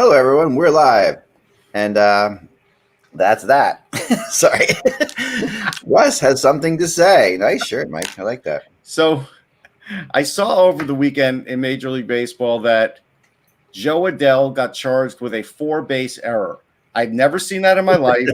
Hello, everyone. We're live. And that's that. Sorry. Russ has something to say. Nice shirt, Mike. I like that. So I saw over the weekend in Major League Baseball that Joe Adell got charged with a 4-base error. I've never seen that in my life.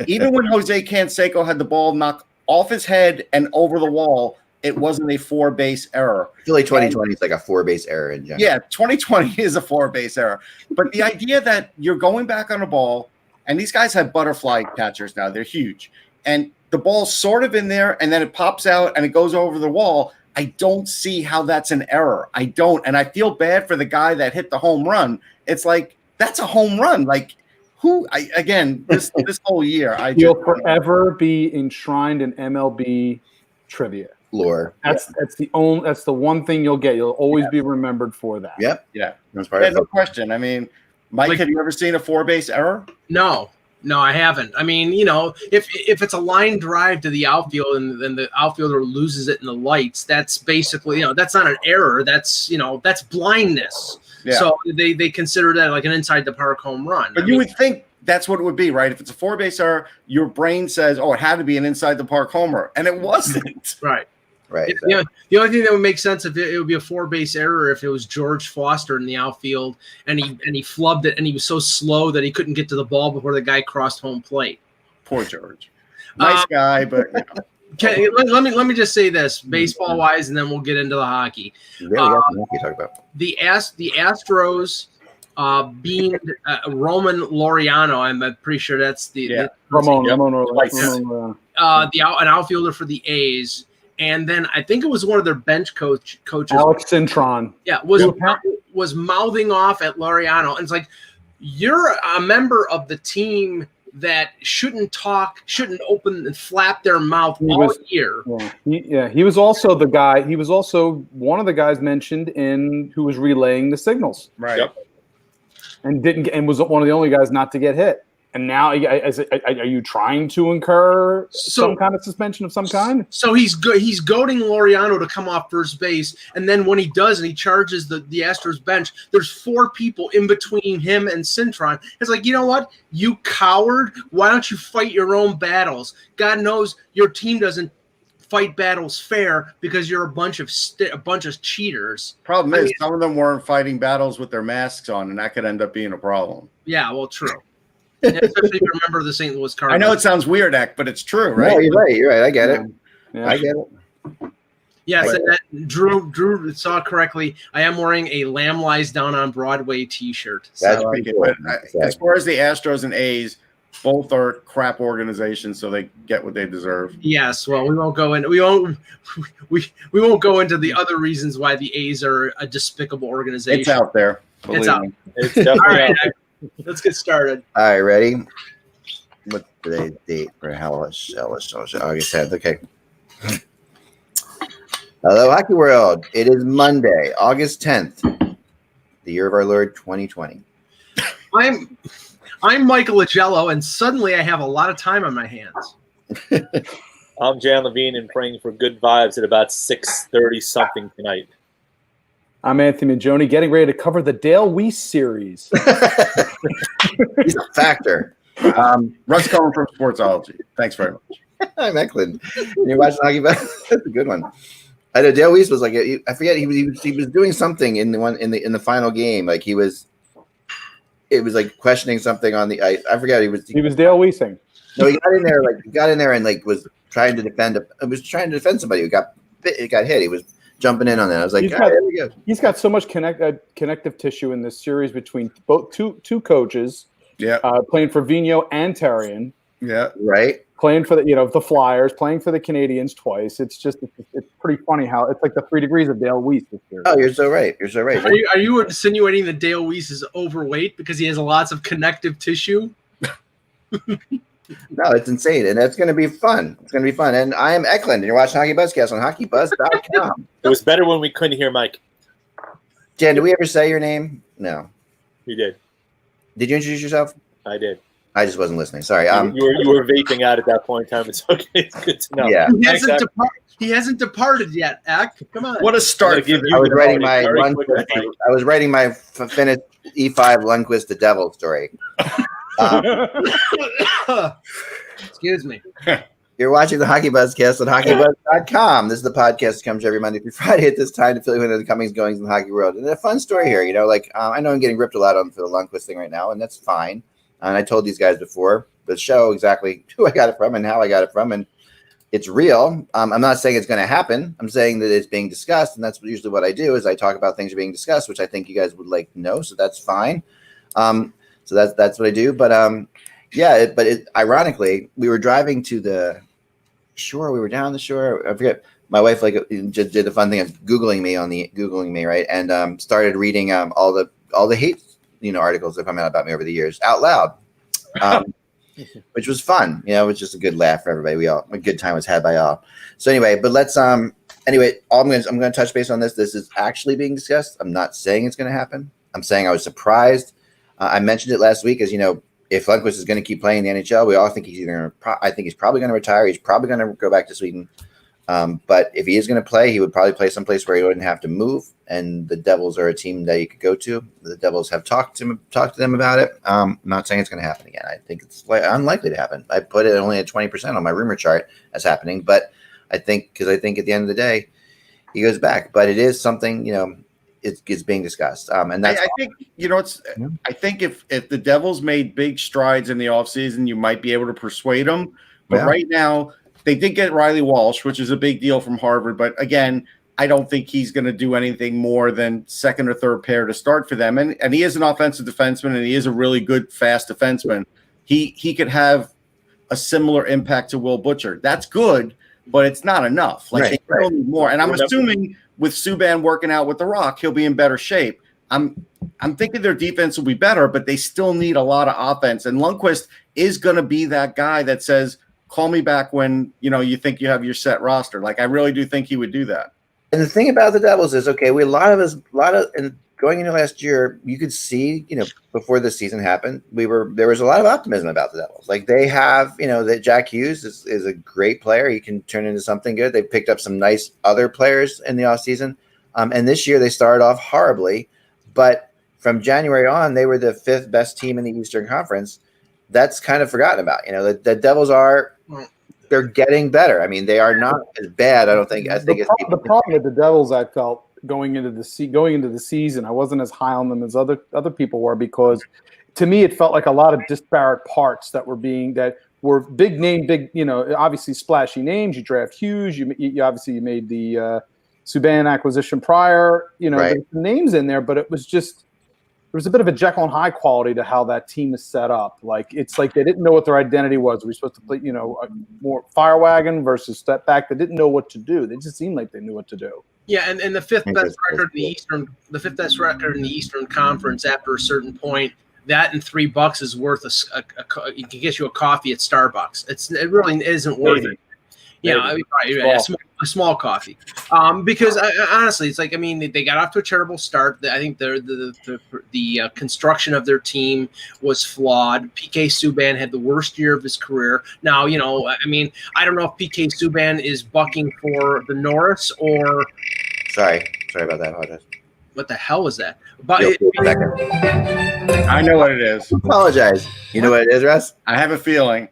Even when Jose Canseco had the ball knocked off his head and over the wall, it wasn't a 4-base error. I feel like 2020 is like a 4-base error in general. Yeah, 2020 is a 4-base error. But the idea that you're going back on a ball, and these guys have butterfly catchers now. They're huge. And the ball's sort of in there, and then it pops out, and it goes over the wall. I don't see how that's an error. I don't. And I feel bad for the guy that hit the home run. It's like, that's a home run. Like, this whole year. You'll forever be enshrined in MLB trivia. Lore. That's the one thing you'll get. You'll always be remembered for that. Yep. Yeah. No question. I mean, Mike, have you ever seen a 4-base error? No, I haven't. I mean, if it's a line drive to the outfield and then the outfielder loses it in the lights, that's basically, that's not an error. That's blindness. Yeah. So they consider that like an inside the park home run. But you would think that's what it would be, right? If it's a 4-base error, your brain says, oh, it had to be an inside the park homer. And it wasn't. Right. Right. Yeah. The only thing that would make sense if it would be a 4-base error if it was George Foster in the outfield and he flubbed it and he was so slow that he couldn't get to the ball before the guy crossed home plate. Poor George. Nice guy, but Okay, let me just say this, baseball wise, and then we'll get into the hockey. Talk about the Astros being Roman Laureano. I'm pretty sure that's an outfielder for the A's. And then I think it was one of their bench coaches, Alex Cintron. Yeah, was mouthing off at Laureano, and it's like, you're a member of the team that shouldn't talk, shouldn't open and flap their mouth all year. He was also the guy. He was also one of the guys mentioned who was relaying the signals, right? Yep. And was one of the only guys not to get hit. And now, are you trying to incur some kind of suspension of some kind? So he's goading Laureano to come off first base, and then when he does, and he charges the Astros bench, there's 4 people in between him and Cintron. It's like, you know what, you coward? Why don't you fight your own battles? God knows your team doesn't fight battles fair because you're a bunch of cheaters. Problem is, some of them weren't fighting battles with their masks on, and that could end up being a problem. Yeah, well, true. Especially if you remember the St. Louis Cardinals. I know it sounds weird, Ek, but it's true, right? No, you're right. I get it. Yeah. I get it. Yes, and Drew saw it correctly. I am wearing a Lamb Lies Down on Broadway T-shirt. That's pretty cool. As far as the Astros and A's, both are crap organizations, so they get what they deserve. Yes, well, we won't go into the other reasons why the A's are a despicable organization. It's out there. It's out. It's definitely all right, out. Let's get started. All right, ready? What's today's date for August 10th? Okay. Hello, Hockey World. It is Monday, August 10th, the year of our Lord 2020. I'm Michael Agello, and suddenly I have a lot of time on my hands. I'm Jan Levine and praying for good vibes at about 6:30 something tonight. I'm Anthony Majoni, getting ready to cover the Dale Weiss series. He's a factor. Russ Cohen from Sportsology. Thanks very much. I'm Eklund. You're watching Hockey Buzz? That's a good one. I know Dale Weiss was like, I forget, he was doing something in the final game. Like it was like questioning something on the ice. I forget. He was Dale Weissing. No, he got in there and was trying to defend. Somebody who got hit. He was jumping in on that. I was like, there we go. He's got so much connective tissue in this series between both two coaches. Yeah, playing for Vigneault and Therrien. Yeah, right. Playing for the Flyers, playing for the Canadiens twice. It's pretty funny how it's like the 3 degrees of Dale Weiss this year. Oh, you're so right. Are you insinuating that Dale Weiss is overweight because he has lots of connective tissue? No, it's insane, and it's going to be fun. And I am Eklund, and you're watching HockeyBuzzcast on HockeyBuzz.com. It was better when we couldn't hear Mike. Jen, did we ever say your name? No. You did. Did you introduce yourself? I did. I just wasn't listening. Sorry. You were vaping out at that point in time. It's okay. It's good to know. Yeah. He hasn't departed yet, Ak. Come on. What a start. I was writing my finished E5 Lundqvist the Devil story. Excuse me. You're watching the Hockey Buzzcast on HockeyBuzz.com. This is the podcast that comes every Monday through Friday at this time to fill you in on the comings, goings in the hockey world. And a fun story here, I know I'm getting ripped a lot on for the Lundqvist thing right now, and that's fine. And I told these guys before the show exactly who I got it from and how I got it from, and it's real. I'm not saying it's going to happen. I'm saying that it's being discussed, and that's usually what I do is I talk about things that are being discussed, which I think you guys would like to know. So that's fine. So that's what I do. But ironically, we were driving to the shore. We were down the shore. I forget. My wife just did the fun thing of Googling me, right? And started reading all the hate articles that come out about me over the years out loud. Which was fun. It was just a good laugh for everybody. A good time was had by all. So anyway, but let's I'm going to touch base on this. This is actually being discussed. I'm not saying it's going to happen. I'm saying I was surprised. I mentioned it last week as if Lundqvist is going to keep playing in the NHL, we all think I think he's probably going to retire. He's probably going to go back to Sweden. But if he is going to play, he would probably play someplace where he wouldn't have to move. And the Devils are a team that you could go to. The Devils have talked to them about it. I'm not saying it's going to happen again. I think it's unlikely to happen. I put it only at 20% on my rumor chart as happening. But I think at the end of the day, he goes back. But it is something, it's being discussed. And that's I think I think if the Devils made big strides in the offseason, you might be able to persuade them. But right now, they did get Riley Walsh, which is a big deal from Harvard. But again, I don't think he's going to do anything more than second or third pair to start for them. And he is an offensive defenseman, and he is a really good, fast defenseman. He could have a similar impact to Will Butcher. That's good, but it's not enough. They still need more. And I'm assuming with Subban working out with the Rock, he'll be in better shape. I'm thinking their defense will be better, but they still need a lot of offense. And Lundqvist is going to be that guy that says, call me back when you think you have your set roster. I really do think he would do that. And the thing about the Devils is, and going into last year, you could see, before the season happened, there was a lot of optimism about the Devils. They have, that Jack Hughes is a great player. He can turn into something good. They picked up some nice other players in the offseason. And this year they started off horribly, but from January on, they were the 5th best team in the Eastern Conference. That's kind of forgotten about. The Devils they're getting better. I mean, they are not as bad. I don't think. The problem with the Devils, I felt going into the season, I wasn't as high on them as other people were, because to me it felt like a lot of disparate parts that were big name, obviously splashy names. You draft Hughes. You made the Subban acquisition prior. There's names in there, but it was just. There was a bit of a Jekyll and Hyde quality to how that team is set up. It's like they didn't know what their identity was. Were we supposed to play, more fire wagon versus step back? They didn't know what to do. They just seemed like they knew what to do. Yeah, and the fifth best record in the Eastern Conference after a certain point, that and $3 is worth it can get you a coffee at Starbucks. It really isn't worth it. Yeah, a small coffee. Because honestly, it's they got off to a terrible start. I think the construction of their team was flawed. PK Subban had the worst year of his career. Now, I don't know if PK Subban is bucking for the Norris or. Sorry about that. I apologize. What the hell was that? But I know what it is. Apologize. You know what it is, Russ? I have a feeling.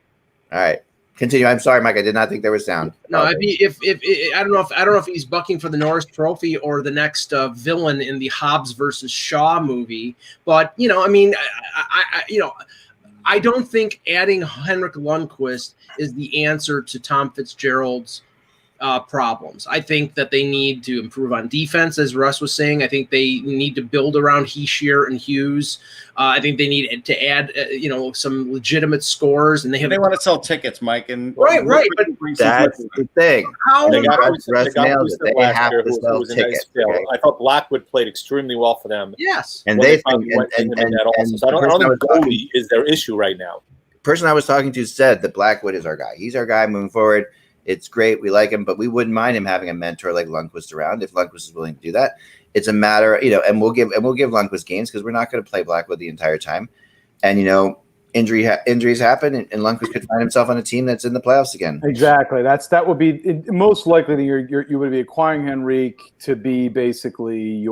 All right. Continue. I'm sorry, Mike. I did not think there was sound. No, I don't know if he's bucking for the Norris Trophy or the next villain in the Hobbs versus Shaw movie. But I don't think adding Henrik Lundqvist is the answer to Tom Fitzgerald's problems. I think that they need to improve on defense, as Russ was saying. I think they need to build around Heishier and Hughes. I think they need to add, some legitimate scores, and they want to sell tickets, Mike. And right. But that's the thing. They have to sell tickets. I thought Blackwood played extremely well for them. Yes, and they think, I don't think goalie is their issue right now. The person I was talking to said that Blackwood is our guy. He's our guy moving forward. It's great. We like him, but we wouldn't mind him having a mentor like Lundqvist around if Lundqvist is willing to do that. It's a matter, and we'll give Lundqvist games because we're not going to play Blackwood the entire time. And injuries happen, and Lundqvist could find himself on a team that's in the playoffs again. Exactly. That would be most likely that you would be acquiring Henrique to be basically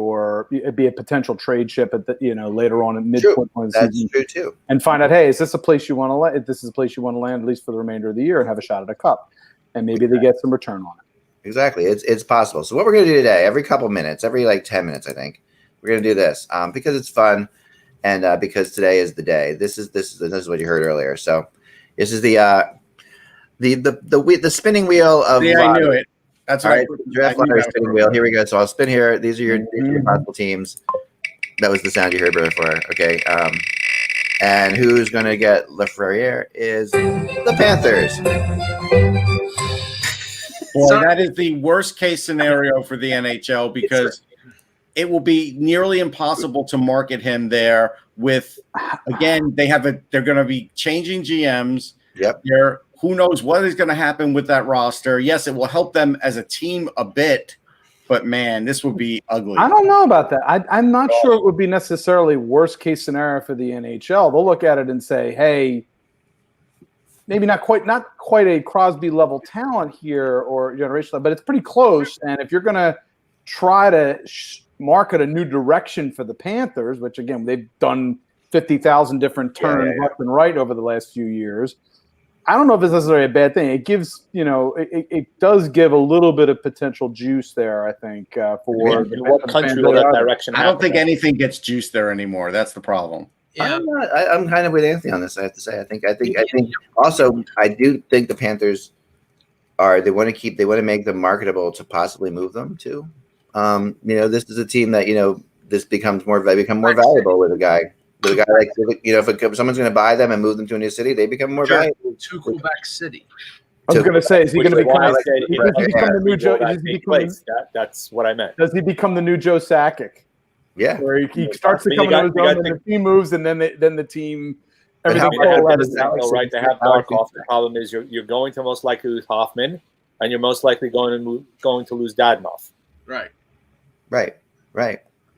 be a potential trade ship at the later on in midpoint of the season. That's true too. And find out, hey, is this a place you want to land? This is a place you want to land at least for the remainder of the year and have a shot at a cup, and maybe they get some return on it. Exactly. It's possible. So what we're going to do today, every couple minutes, every 10 minutes, I think, we're going to do this because it's fun. And because today is the day, this is what you heard earlier. So this is the spinning wheel of. Yeah, I knew it. That's all right. Draft lottery spinning wheel. Here we go. So I'll spin here. These are your possible teams. That was the sound you heard before. Okay. And who's going to get Lafreniere is the Panthers. Boy, that is the worst case scenario for the NHL because it will be nearly impossible to market him there with, again, they're going to be changing GMs. Yep. Who knows what is going to happen with that roster. Yes, it will help them as a team a bit, but man, this would be ugly. I don't know about that. I'm not sure it would be necessarily worst case scenario for the NHL. They'll look at it and say, hey, maybe not quite a Crosby level talent here or generational, but it's pretty close. And if you're going to try to market a new direction for the Panthers, which again they've done 50,000 different turns left and right over the last few years. I don't know if it's necessarily a bad thing. It gives it does give a little bit of potential juice there. I think for what country will that direction? I don't think anything gets juice there anymore. That's the problem. Yeah. I'm kind of with Anthony on this. I have to say. I think also I do think the Panthers they want to make them marketable to possibly move them too. This is a team that they become more valuable with a guy like if someone's going to buy them and move them to a new city, they become more valuable. To Quebec City. I was going to say, is he going to become the new Joe? That's what I meant. Does he become the new Joe Sakic? Yeah, where he starts to come on his own, and the team moves, and then the team. Everything right to have Barkov. The problem is you're going to most likely lose Hoffman, and you're most likely going to lose Dadonov. Right.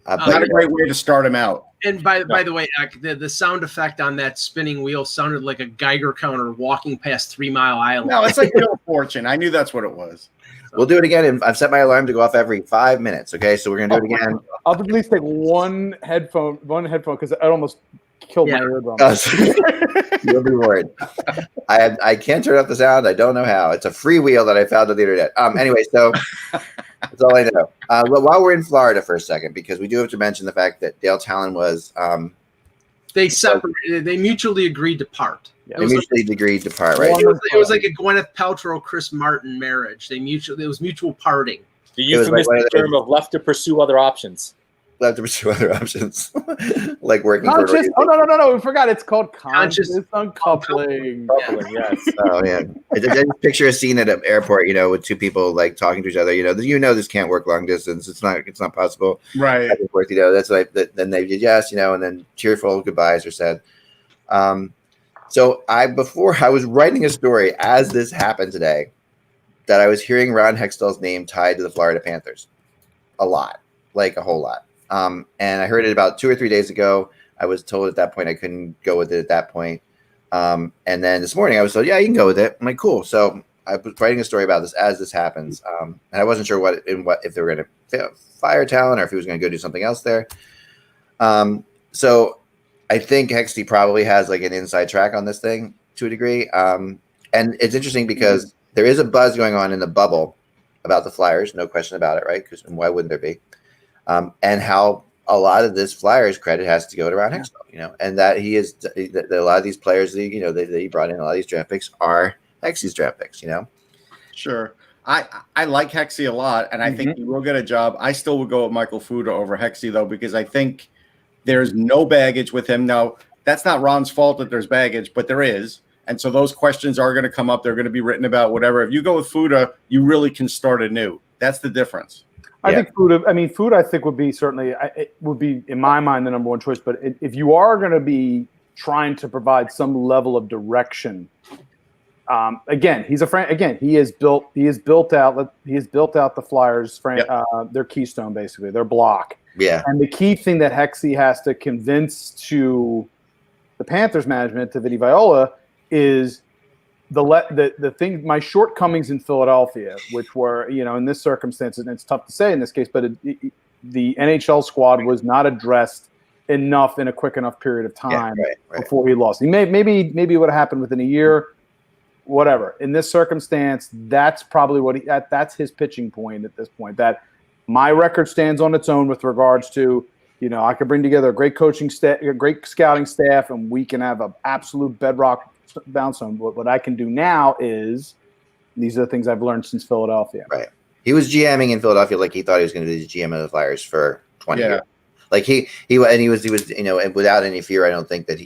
Not a great way to start him out. And by the way, the sound effect on that spinning wheel sounded like a Geiger counter walking past 3 Mile Island. No, it's like Bill Fortune. I knew that's what it was. We'll do it again. And I've set my alarm to go off every 5 minutes. Okay, so we're gonna do it again. I'll at least take one headphone because it almost killed my eardrum. You'll be worried. I can't turn off the sound. I don't know how. It's a free wheel that I found on the internet. Anyway, so that's all I know. While we're in Florida for a second, because we do have to mention the fact that Dale Talon was they separated. They mutually agreed to part. They mutually agreed to part, right? It was like a Gwyneth Paltrow, Chris Martin marriage. It was mutual parting. The euphemistic term of left to pursue other options. Like working. Conscious. No. We forgot. It's called conscious uncoupling. Yes. Oh yeah. I just picture a scene at an airport, with two people like talking to each other. This can't work long distance. It's not possible. Right. That's what. Then they did yes, and then tearful goodbyes are said. So I was writing a story as this happened today, that I was hearing Ron Hextall's name tied to the Florida Panthers, a lot, like a whole lot. And I heard it about 2 or 3 days ago. I was told at that point I couldn't go with it at that point. And then this morning I was told, yeah, you can go with it. I'm like, cool. So I was writing a story about this as this happens. And I wasn't sure if they were going to fire Talon or if he was going to go do something else there. So I think Hexty probably has like an inside track on this thing to a degree. And it's interesting because there is a buzz going on in the bubble about the Flyers. No question about it, right? Because why wouldn't there be? And how a lot of this Flyers credit has to go to Ron Hextall, and that that a lot of these players that he brought in, a lot of these draft picks are Hexy's draft picks, Sure. I like Hexy a lot, and I think he will get a job. I still would go with Michael Fuda over Hexy, though, because I think there's no baggage with him. Now, that's not Ron's fault that there's baggage, but there is. And so those questions are going to come up. They're going to be written about, whatever. If you go with Fuda, you really can start anew. That's the difference. I think Fuda, I think would be certainly, it would be in my mind the number one choice. But if you are going to be trying to provide some level of direction, again, he has built out the Flyers, their keystone, basically their block. Yeah. And the key thing that Hexy has to convince to the Panthers management to Vinny Viola is the thing. My shortcomings in Philadelphia, which were, in this circumstance, and it's tough to say in this case, but the NHL squad was not addressed enough in a quick enough period of time before he lost. Maybe it would have happened within a year, whatever. In this circumstance, that's probably that's his pitching point at this point. That my record stands on its own with regards to, I could bring together a great coaching staff, a great scouting staff, and we can have an absolute bedrock bounce on. What I can do now is these are the things I've learned since Philadelphia. Right. He was GMing in Philadelphia like he thought he was going to be the GM of the Flyers for 20 years. Like he was, and without any fear, I don't think that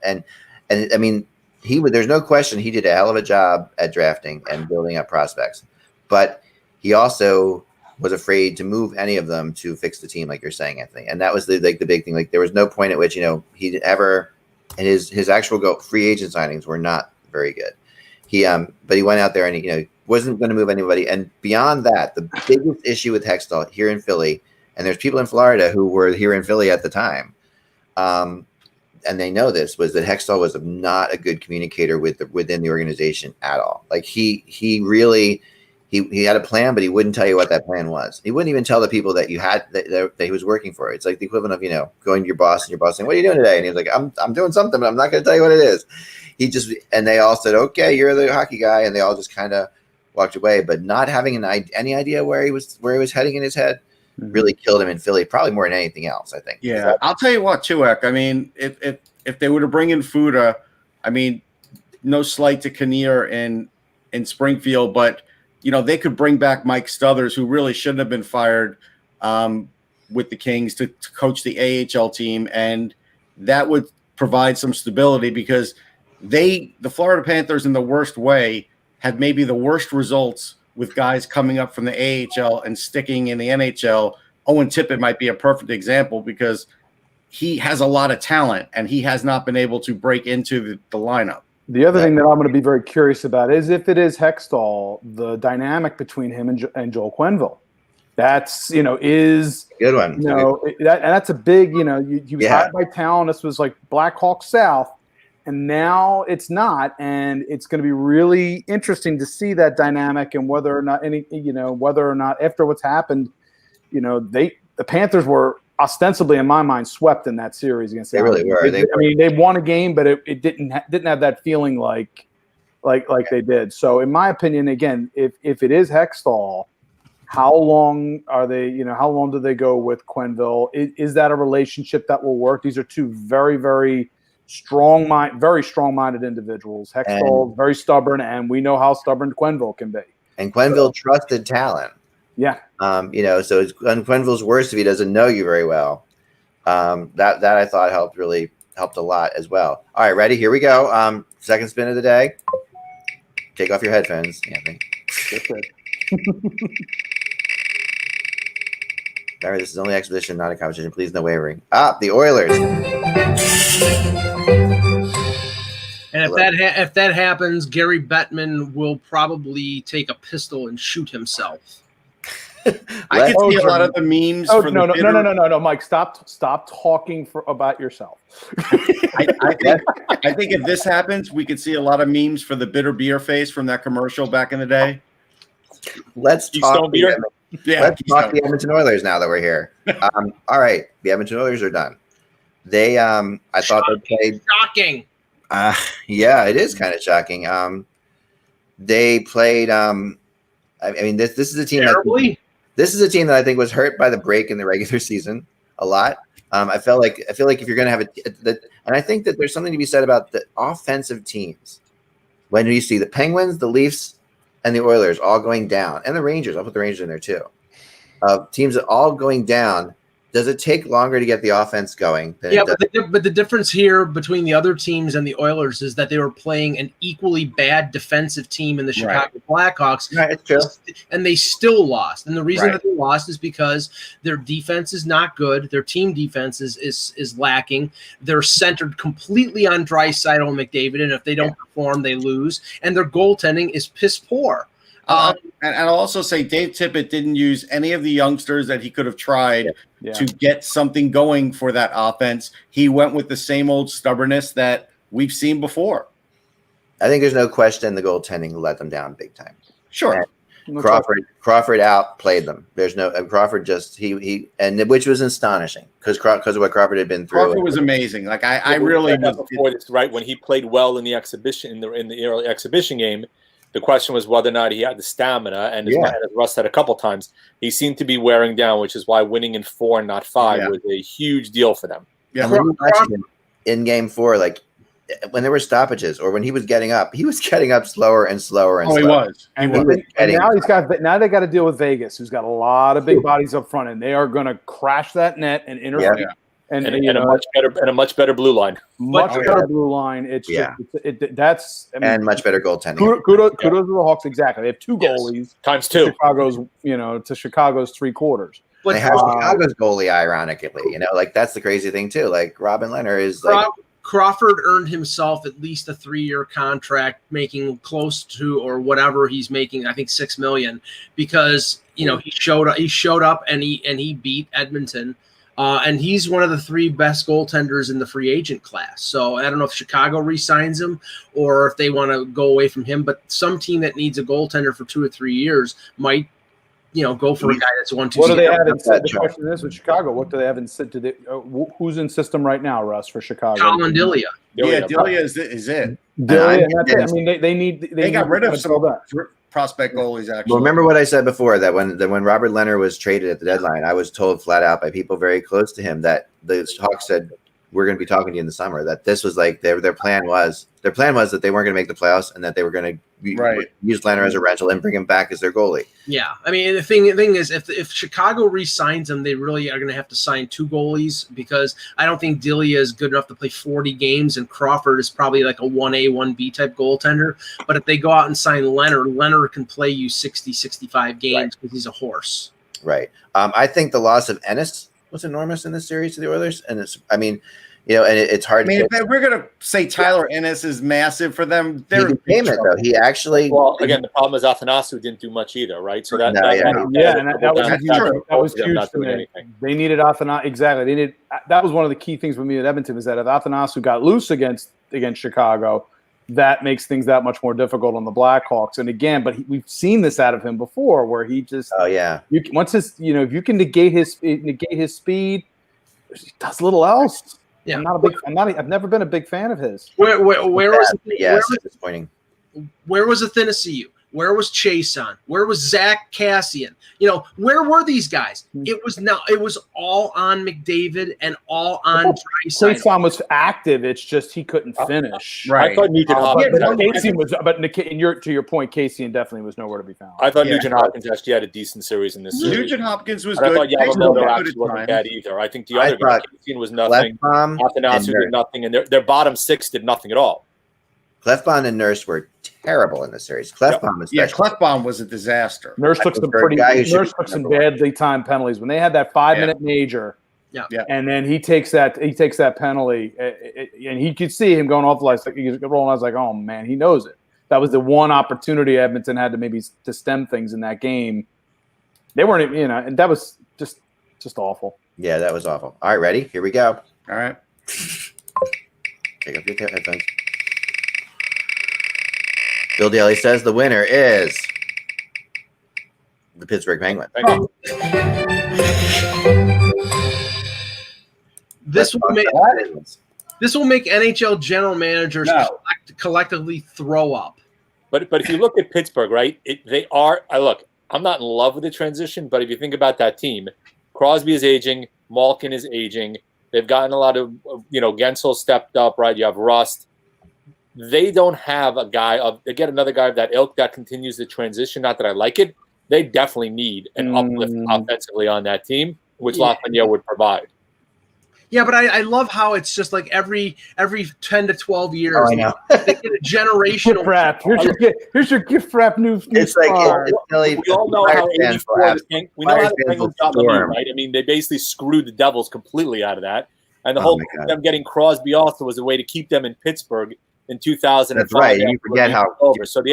and I mean, there's no question he did a hell of a job at drafting and building up prospects, but he also was afraid to move any of them to fix the team, like you're saying, Anthony. And that was the big thing. Like there was no point at which, he'd ever, and his actual free agent signings were not very good. But he went out there and he wasn't going to move anybody. And beyond that, the biggest issue with Hextall here in Philly, and there's people in Florida who were here in Philly at the time, and they know this, was that Hextall was not a good communicator within the organization at all. Like he really, he had a plan, but he wouldn't tell you what that plan was. He wouldn't even tell the people that you had that he was working for. It's like the equivalent of, going to your boss and your boss saying, "What are you doing today?" And he was like, I'm doing something, but I'm not going to tell you what it is. And they all said, "Okay, you're the hockey guy." And they all just kind of walked away, but not having any idea where he was heading in his head really killed him in Philly, probably more than anything else, I think. Yeah. I'll tell you what, Chuek, I mean, if they were to bring in Fuda, I mean, no slight to Kinnear in Springfield, but they could bring back Mike Stothers, who really shouldn't have been fired with the Kings to coach the AHL team. And that would provide some stability because the Florida Panthers in the worst way had maybe the worst results with guys coming up from the AHL and sticking in the NHL. Owen Tippett might be a perfect example because he has a lot of talent and he has not been able to break into the lineup. The other thing that I'm going to be very curious about is if it is Hextall, the dynamic between him and Joel Quenneville. That's, is a good one. That's a big, you was hired by town. This was like Blackhawks South, and now it's not. And it's going to be really interesting to see that dynamic and whether or not after what's happened, the Panthers were ostensibly, in my mind, swept in that series against. They really were. They won a game, but it didn't have that feeling like they did. So, in my opinion, again, if it is Hextall, how long are they? How long do they go with Quenneville? Is that a relationship that will work? These are two very, very strong-minded individuals. Hextall very stubborn, and we know how stubborn Quenneville can be. And Quenneville trusted talent. Yeah. So it's Quenneville's worse if he doesn't know you very well. That I thought helped a lot as well. All right, ready? Here we go. Second spin of the day. Take off your headphones, Anthony. Remember, this is only exposition, not a competition. Please, no wavering. The Oilers. And if that happens, Gary Bettman will probably take a pistol and shoot himself. I can see a lot of the memes. No, Mike, stop talking about yourself. I think if this happens, we could see a lot of memes for the bitter beer face from that commercial back in the day. Let's talk the Edmonton Oilers now that we're here. All right, the Edmonton Oilers are done. They, I thought they played shocking. Yeah, it is kind of shocking. They played. I mean, this is a team. This is a team that I think was hurt by the break in the regular season a lot. I feel like if you're going to have and I think that there's something to be said about the offensive teams. When you see the Penguins, the Leafs, and the Oilers all going down, and the Rangers, I'll put the Rangers in there too. Teams that all going down. Does it take longer to get the offense going? But the difference here between the other teams and the Oilers is that they were playing an equally bad defensive team in the Chicago Blackhawks. Right, it's true. And they still lost. And the reason that they lost is because their defense is not good. Their team defense is lacking. They're centered completely on Draisaitl and McDavid, and if they don't perform, they lose. And their goaltending is piss poor. And I'll also say Dave Tippett didn't use any of the youngsters that he could have tried to get something going for that offense. He went with the same old stubbornness that we've seen before. I think there's no question the goaltending let them down big time. Sure. Crawford outplayed them. There's no Crawford just he which was astonishing because of what Crawford had been through. Crawford was amazing. Like I really was before this, right when he played well in the exhibition in the early exhibition game. The question was whether or not he had the stamina, and as Russ said a couple times, he seemed to be wearing down, which is why winning in 4 and not 5 was a huge deal for them. Yeah, and when you watched him in Game 4, like when there were stoppages or when he was getting up slower and slower and slower. He was. And now they got to deal with Vegas, who's got a lot of big bodies up front, and they are going to crash that net and interfere. Yeah. And a much better blue line. Much better blue line. It's and much better goaltending. Kudos to the Hawks. Exactly. They have 2 goalies times 2. Chicago's 3/4. But they have Chicago's goalie, ironically. Like that's the crazy thing too. Like Robin Leonard is like. Crawford earned himself at least a 3-year contract, making close to or whatever he's making. I think $6 million because he showed up and he beat Edmonton. And he's one of the 3 best goaltenders in the free agent class. So I don't know if Chicago re-signs him or if they want to go away from him. But some team that needs a goaltender for 2 or 3 years might, go for a guy that's 1-2. What do they have in the question is with Chicago? What do they have in who's in system right now, Russ, for Chicago? Colin Delia. Yeah, Delia is it. Delia, I mean, they got rid of some prospect goalies, actually. Well, remember what I said before that when Robert Leonard was traded at the deadline, I was told flat out by people very close to him that the Hawks said we're going to be talking to you in the summer. That this was like their plan was that they weren't going to make the playoffs and that they were going to use Leonard as a rental and bring him back as their goalie. Yeah, I mean the thing is if Chicago re-signs him, they really are going to have to sign 2 goalies because I don't think Delia is good enough to play 40 games and Crawford is probably like a 1A, 1B type goaltender. But if they go out and sign Leonard can play you 60, 65 games because he's a horse. Right. I think the loss of Ennis was enormous in this series to the Oilers, and it's it's hard. I mean, if we're gonna say Tyler Ennis is massive for them, he became it though. He actually. Well, again, the problem is Athanasu didn't do much either, right? So that was huge for me. They needed Athanasu exactly. That was one of the key things with me at Edmonton is that if Athanasu got loose against Chicago, that makes things that much more difficult on the Blackhawks. And again, we've seen this out of him before, where he just once his if you can negate his speed, he does little else. Yeah, I've never been a big fan of his. Where was disappointing? Where was Athanasu? Where was Chason? Where was Zach Cassian? Where were these guys? It was all on McDavid and all on Draisaitl. Chason was active. It's just he couldn't finish. Right. I thought Nugent Hopkins. To your point, Cassian definitely was nowhere to be found. I thought Nugent Hopkins actually had a decent series in this series. Nugent Hopkins was good. I thought Yamamoto actually wasn't bad either. I think the other guy, Cassian, was nothing. Athanasu did nothing, and their bottom 6 did nothing at all. Klefbom and Nurse were terrible in the series. Klefbom was a disaster. Nurse took some badly timed penalties when they had that 5-minute major. Yeah. And then he takes that penalty, and he could see him going off the line. He was rolling. I was like, oh man, he knows it. That was the one opportunity Edmonton had to stem things in that game. They weren't, and that was just awful. Yeah, that was awful. All right, ready? Here we go. All right. Take off your headphones. Bill Daly says the winner is the Pittsburgh Penguins. This will make NHL general managers collectively throw up. But if you look at Pittsburgh, right, I'm not in love with the transition, but if you think about that team, Crosby is aging, Malkin is aging. They've gotten a lot of, Gensel stepped up, right? You have Rust. They don't have a guy they get another guy of that ilk that continues the transition. Not that I like it. They definitely need an uplift offensively on that team, which Lafreniere would provide. Yeah, but I love how it's just like every 10 to 12 years, I know. they get a generational gift wrap. Here's your gift wrap new. It's like we all know how 84. We know how the Penguins got the lead, right? I mean, they basically screwed the Devils completely out of that, and the whole thing of them getting Crosby also was a way to keep them in Pittsburgh in 2005. That's right. And you forget how over. So the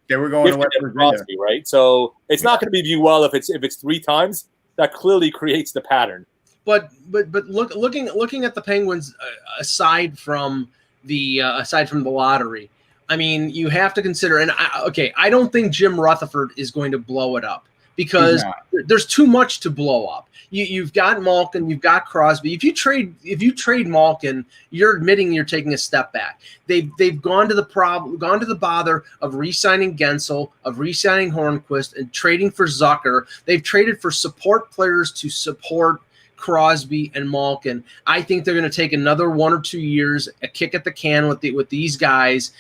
they were going to West Virginia, Crosby, right? So it's not going to be viewed well if it's 3 times that clearly creates the pattern. But looking at the Penguins aside from the lottery, I mean, you have to consider. And I don't think Jim Rutherford is going to blow it up because there's too much to blow up. You've got Malkin, you've got Crosby. If you trade Malkin, you're admitting you're taking a step back. They've gone to the bother of re-signing Gensel, of re-signing Hornquist, and trading for Zucker. They've traded for support players to support Crosby and Malkin. I think they're going to take another 1 or 2 years, a kick at the can with these guys.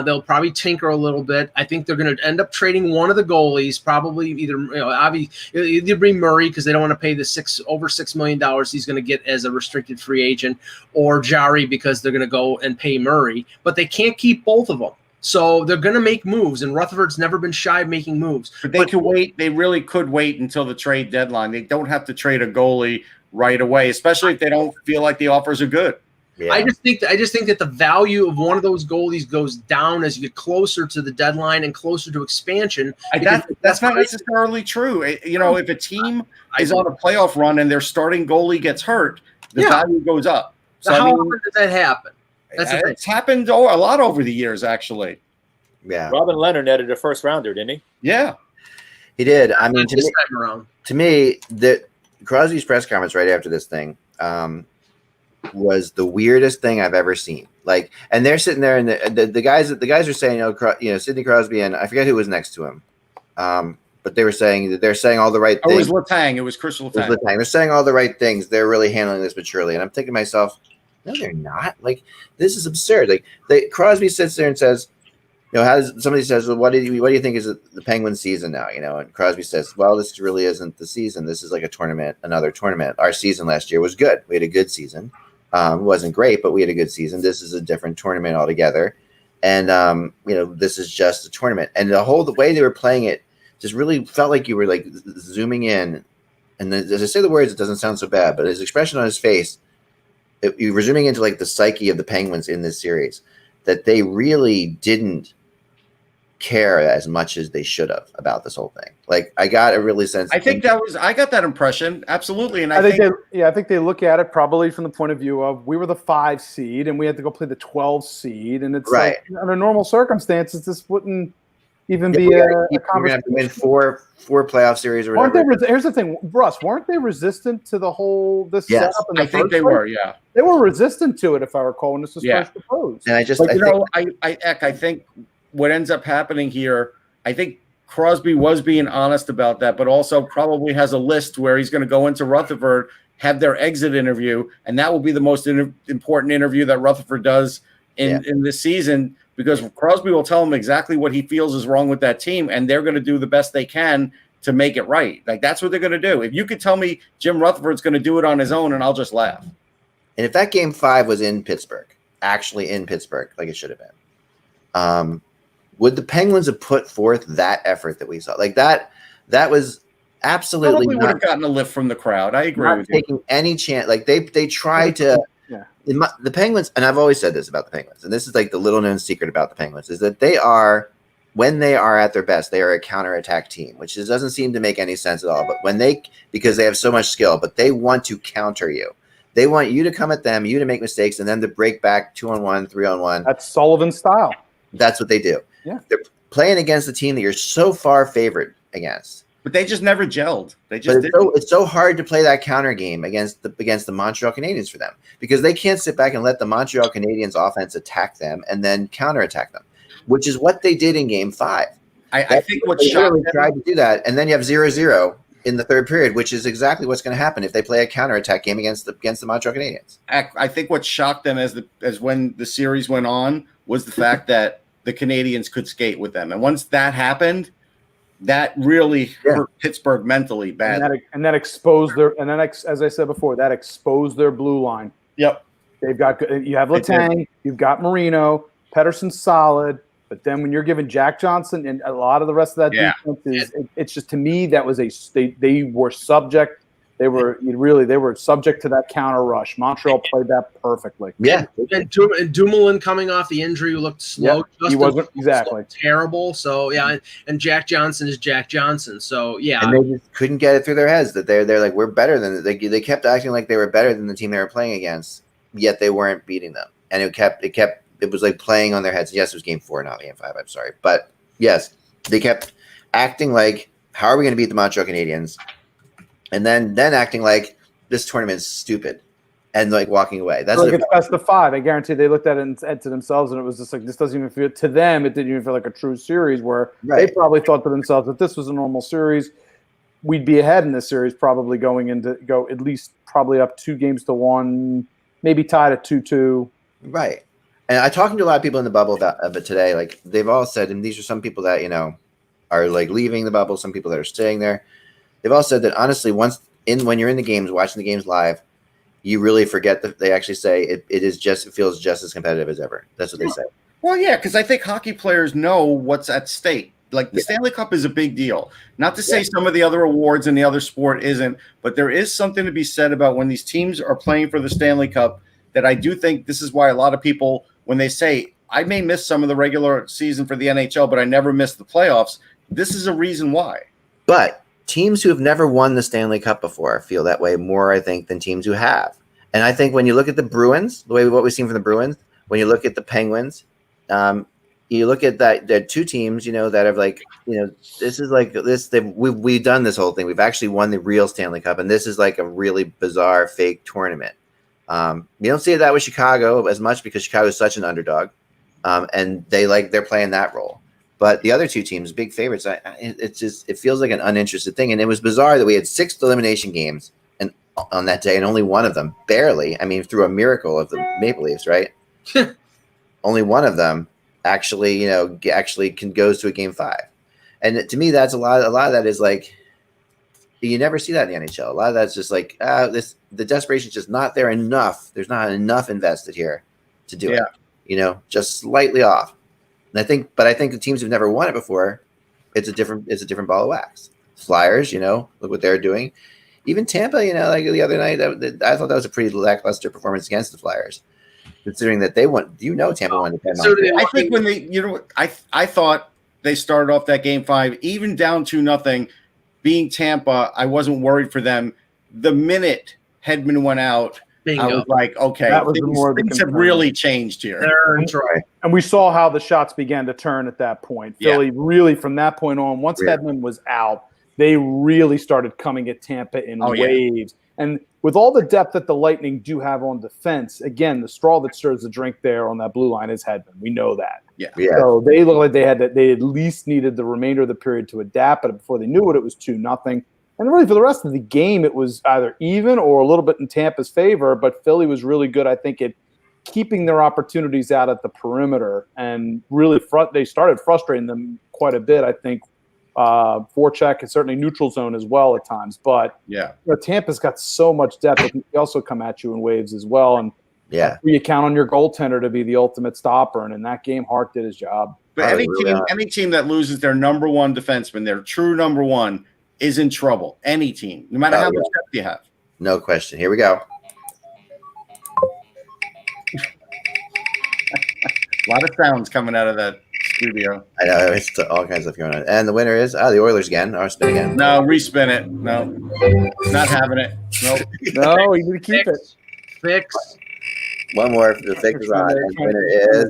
They'll probably tinker a little bit. I think they're going to end up trading one of the goalies, probably either bring Murray because they don't want to pay the over $6 million he's going to get as a restricted free agent, or Jari because they're going to go and pay Murray. But they can't keep both of them. So they're going to make moves, and Rutherford's never been shy of making moves. But they could wait. They really could wait until the trade deadline. They don't have to trade a goalie right away, especially if they don't feel like the offers are good. Yeah. I just think that the value of one of those goalies goes down as you get closer to the deadline and closer to expansion. That's not necessarily true. If a team is on a playoff run and their starting goalie gets hurt, the value goes up. So how often does that happen? It's happened a lot over the years, actually. Yeah. Robin Leonard netted a first rounder, didn't he? Yeah. He did. I mean, to me, Crosby's press conference right after this thing was the weirdest thing I've ever seen. Like, and they're sitting there, and the guys are saying, Sidney Crosby, and I forget who was next to him, but they're saying all the right things. It was Letang. It was Chris Letang. They're saying all the right things. They're really handling this maturely, and I'm thinking to myself, no, they're not. Like, this is absurd. Like, Crosby sits there and says, somebody says, well, what do you think is the Penguins season now? And Crosby says, well, this really isn't the season. This is like another tournament. Our season last year was good. We had a good season. It wasn't great, but we had a good season. This is a different tournament altogether. And, this is just a tournament. And the way they were playing it just really felt like you were like zooming in. And as I say the words, it doesn't sound so bad, but his expression on his face, you were zooming into like the psyche of the Penguins in this series, that they really didn't care as much as they should have about this whole thing. Like, I got a really sense. I got that impression. Absolutely. And I think they look at it probably from the point of view of, we were the 5 seed and we had to go play the 12 seed. And it's right. Like, under normal circumstances, this wouldn't even be a conversation. We're going to win four playoff series or whatever. Here's the thing, Russ, weren't they resistant to the whole setup? I think they were. Yeah, they were resistant to it, if I recall, when this was first proposed. And I think what ends up happening here, I think Crosby was being honest about that, but also probably has a list where he's going to go into Rutherford, have their exit interview, and that will be the most important interview that Rutherford does in this season, because Crosby will tell him exactly what he feels is wrong with that team, and they're going to do the best they can to make it right. Like, that's what they're going to do. If you could tell me Jim Rutherford's going to do it on his own, and I'll just laugh. And if that game 5 was in Pittsburgh, actually in Pittsburgh, like it should have been, would the Penguins have put forth that effort that we saw? Like, that was absolutely probably would have gotten a lift from the crowd. I agree with you. Taking any chance. Like, they tried to. Yeah. The Penguins, and I've always said this about the Penguins, and this is like the little known secret about the Penguins, is that they are, when they are at their best, they are a counterattack team, which doesn't seem to make any sense at all. But because they have so much skill, but they want to counter you. They want you to come at them, you to make mistakes, and then to break back 2-on-1, 3-on-1. That's Sullivan style. That's what they do. Yeah. They're playing against a team that you're so far favored against. But they just never gelled. It's so hard to play that counter game against the Montreal Canadiens for them, because they can't sit back and let the Montreal Canadiens offense attack them and then counterattack them, which is what they did in Game 5. I think what tried to do that, and then you have 0-0 in the third period, which is exactly what's going to happen if they play a counterattack game against the Montreal Canadiens. I think what shocked them as when the series went on was the fact that the Canadiens could skate with them, and once that happened, that really hurt Pittsburgh mentally badly. And that exposed as I said before, that exposed their blue line. Yep. You have Letang, you've got Marino, Pettersson's solid, but then when you're giving Jack Johnson and a lot of the rest of that defense it's just, to me, that was they were subject. They were subject to that counter rush. Montreal played that perfectly. Yeah. And Dumoulin coming off the injury looked slow. Yep, he wasn't exactly terrible. So yeah, and Jack Johnson is Jack Johnson. So yeah, and they just couldn't get it through their heads that they're like, we're better than they kept acting like they were better than the team they were playing against, yet they weren't beating them. And it was like playing on their heads. Yes, it was game 4, not game 5. I'm sorry, but yes, they kept acting like, how are we going to beat the Montreal Canadiens? And then acting like this tournament's stupid and like walking away. That's like it's best of 5. I guarantee they looked at it and said to themselves, and it was just like, this doesn't even feel to them. It didn't even feel like a true series where they probably thought to themselves that this was a normal series. We'd be ahead in this series, probably go at least probably up 2-1, maybe tied at 2-2. Right. And I talking to a lot of people in the bubble of it today. Like they've all said, and these are some people that, are like leaving the bubble, some people that are staying there. They've all said that honestly, when you're in the games, watching the games live, you really forget that they actually say it feels just as competitive as ever. That's what they say. Well, yeah, because I think hockey players know what's at stake. Like the Stanley Cup is a big deal. Not to say some of the other awards in the other sport isn't, but there is something to be said about when these teams are playing for the Stanley Cup that I do think this is why a lot of people, when they say, I may miss some of the regular season for the NHL, but I never miss the playoffs, this is a reason why. But teams who have never won the Stanley Cup before feel that way more, I think, than teams who have. And I think when you look at the Bruins, what we've seen from the Bruins, when you look at the Penguins, you look at that, there are 2 teams, that have like, this is like this. We've done this whole thing. We've actually won the real Stanley Cup, and this is like a really bizarre fake tournament. You don't see that with Chicago as much because Chicago is such an underdog, and they're playing that role. But the other 2 teams, big favorites, it feels like an uninterested thing. And it was bizarre that we had 6 elimination games on that day, and only one of them, barely, through a miracle of the Maple Leafs, right? Only one of them actually goes to a game 5. And to me, that's a lot of that is like, you never see that in the NHL. A lot of that's just like, the desperation is just not there enough. There's not enough invested here to do it, just slightly off. And I think the teams who've never won it before, it's a different ball of wax. Flyers, look what they're doing. Even Tampa, like the other night, I thought that was a pretty lackluster performance against the Flyers, considering that they won. Tampa won the pen. So I think when they, I thought they started off that game 5, even down 2-0, being Tampa, I wasn't worried for them. The minute Hedman went out, Bingo. I was like, okay, things have really changed here. That's right. And we saw how the shots began to turn at that point. Philly really, from that point on, once Hedman was out, they really started coming at Tampa in waves. And with all the depth that the Lightning do have on defense, again, the straw that stirs the drink there on that blue line is Hedman. We know that. Yeah. So they look like they at least needed the remainder of the period to adapt, but before they knew it was 2-0. And really, for the rest of the game, it was either even or a little bit in Tampa's favor, but Philly was really good, I think, at keeping their opportunities out at the perimeter. And really, they started frustrating them quite a bit, I think, forecheck and certainly neutral zone as well at times. But Tampa's got so much depth. They also come at you in waves as well. And you count on your goaltender to be the ultimate stopper. And in that game, Hart did his job. But any team that loses their number 1 defenseman, their true number 1, is in trouble. Any team, no matter how much depth you have. No question. Here we go. A lot of sounds coming out of that studio. I know. It's all kinds of stuff going on. And the winner is the Oilers again. Or spin again. No, respin it. No. Not having it. Nope. No, you need to keep it. Fix. One more. The fix is on. And the winner is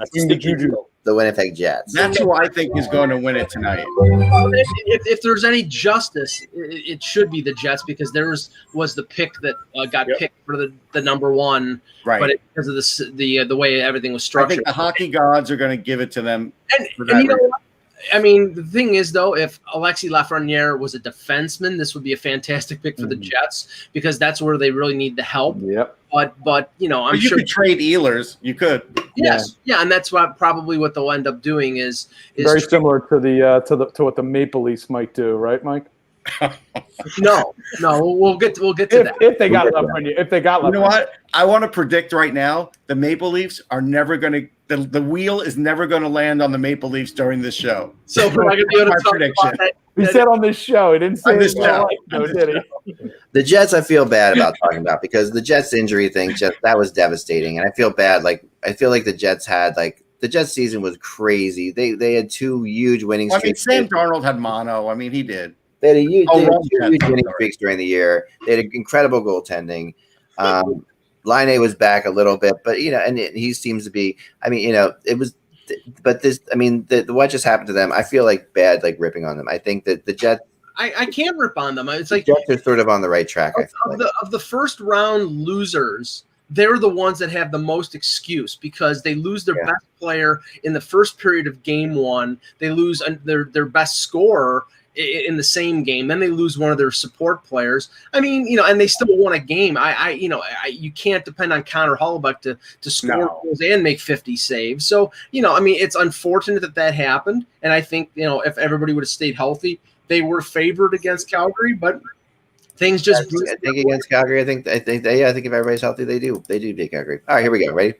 the Winnipeg Jets. That's who I think is going to win it tonight. If there's any justice, it should be the Jets because there was the pick that got picked for the number 1, right? But because of the way everything was structured, I think the hockey gods are going to give it to them. And you know what? I mean, the thing is, though, if Alexis Lafreniere was a defenseman, this would be a fantastic pick for the Jets because that's where they really need the help. Yep. But I'm sure you could trade Ehlers. You could. Yes. Yeah, and that's probably what they'll end up doing is very similar to what the Maple Leafs might do, right, Mike? No, we'll get to that. If they got Lafreniere, if they got Lafreniere. You know what? I want to predict right now the Maple Leafs are never going to. The wheel is never going to land on the Maple Leafs during this show. So we're not going to be able to talk about that He said on this show. He didn't say On this it show. no, did he? The Jets, I feel bad about talking about because the Jets injury thing, that was devastating, and I feel bad. Like I feel like the Jets season was crazy. They had 2 huge winning streaks. Sam Darnold had mono. I mean, he did. They had 2 huge winning Sorry. streaks during the year. They had incredible goaltending. Line was back a little bit, but and he seems to be. I mean, it was. But this, I mean, what just happened to them? I feel like bad, like ripping on them. I think that the Jets. I can't rip on them. It's like Jets are sort of on the right track. Of the first round losers, they're the ones that have the most excuse because they lose their best player in the first period of game 1. They lose their best scorer in the same game. Then they lose one of their support players. I mean, and they still won a game. You can't depend on Connor Hellebuyck to score goals and make 50 saves. So, I mean, it's unfortunate that happened. And I think, if everybody would have stayed healthy, they were favored against Calgary, but things just. I think against Calgary, I think if everybody's healthy, they do beat Calgary. All right, here we go. Ready?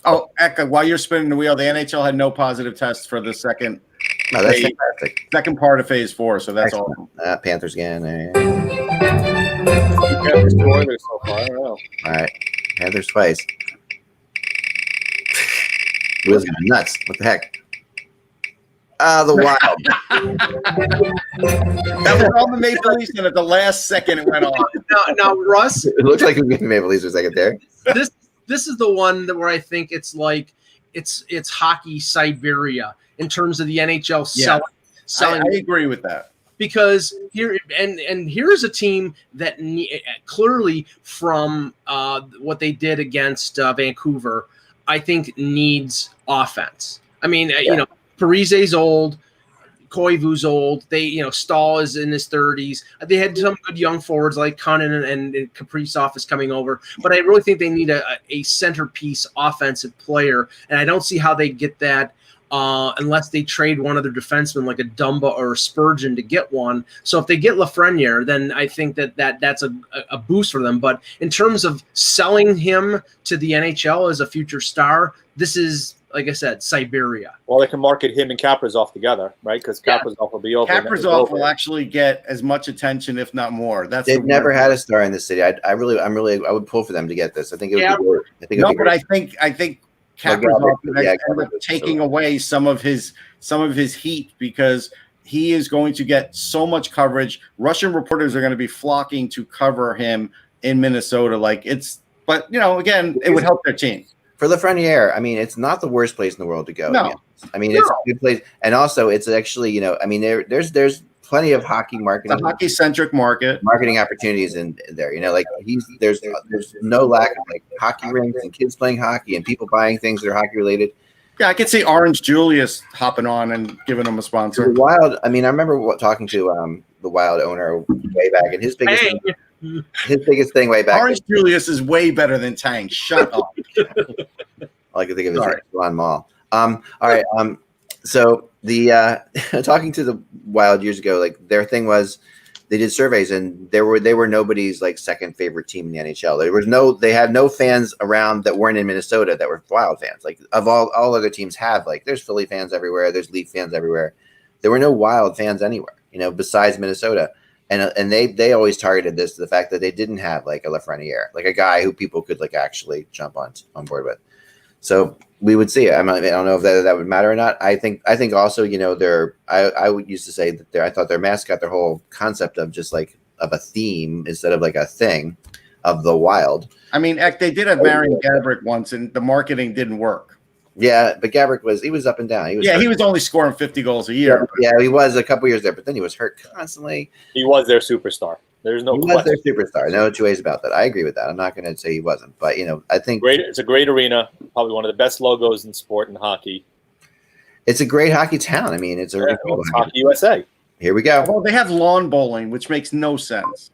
Oh, Eka, while you're spinning the wheel, the NHL had no positive tests for the second. Oh, that's fantastic. Second part of phase 4, so that's all. Panthers again. Panthers to Oilers so far. I don't know. All right, Panthers twice. Wheels going nuts. What the heck? The Wild. That was on the Maple Leafs, and at the last second, it went off. Now, Russ. It looks like we getting Maple Leafs for a second there. This is the one where I think it's like it's hockey Siberia in terms of the NHL selling. I agree with that. Because here is a team that clearly from what they did against Vancouver, I think needs offense. I mean, Parise's old, Koivu's old. Stahl is in his 30s. They had some good young forwards like Cunnin and Kaprizov is coming over, but I really think they need a centerpiece offensive player, and I don't see how they get that unless they trade one of their defensemen like a Dumba or a Spurgeon to get one. So if they get Lafreniere, then I think that's a boost for them. But in terms of selling him to the NHL as a future star, this is, like I said, Siberia. Well, they can market him and Kaprizov together, right? Because Kaprizov will be over. Kaprizov will actually get as much attention, if not more. They've never had a star in this city. I would pull for them to get this. I think it would be great. I think Kaprizov end up taking away some of his heat because he is going to get so much coverage. Russian reporters are going to be flocking to cover him in Minnesota. But again, it would help their team. For Lafreniere, I mean, it's not the worst place in the world to go. No. I mean, it's a good place. And also, it's actually, I mean, there's plenty of hockey marketing. A hockey-centric marketing opportunities in there. There's no lack of hockey rinks and kids playing hockey and people buying things that are hockey related. Yeah, I could see Orange Julius hopping on and giving them a sponsor. The Wild, I mean, I remember talking to the Wild owner way back, and his biggest thing way back. Orange Julius is way better than Tang. Shut up. All I can think of is Ron Mall. All right. So the talking to the Wild years ago, their thing was they did surveys and they were nobody's second favorite team in the NHL. They had no fans around that weren't in Minnesota that were Wild fans. Of all other teams have there's Philly fans everywhere, there's Leaf fans everywhere. There were no Wild fans anywhere, besides Minnesota. And they always targeted this to the fact that they didn't have a Lafreniere, a guy who people could actually jump on board with. So we would see it. I don't know if that would matter or not. I think also, I would used to say that I thought their mascot, their whole concept of just of a theme instead of a thing of the Wild. I mean, they did have Marian Gaborik once, and the marketing didn't work. Yeah, but Gaborik was up and down. He was only scoring 50 goals a year. Yeah, he was a couple years there, but then he was hurt constantly. He was their superstar. There's no question. He was their superstar. No two ways about that. I agree with that. I'm not going to say he wasn't, but I think it's a great arena. Probably one of the best logos in sport and hockey. It's a great hockey town. I mean, it's Hockey USA. Here we go. Well, they have lawn bowling, which makes no sense.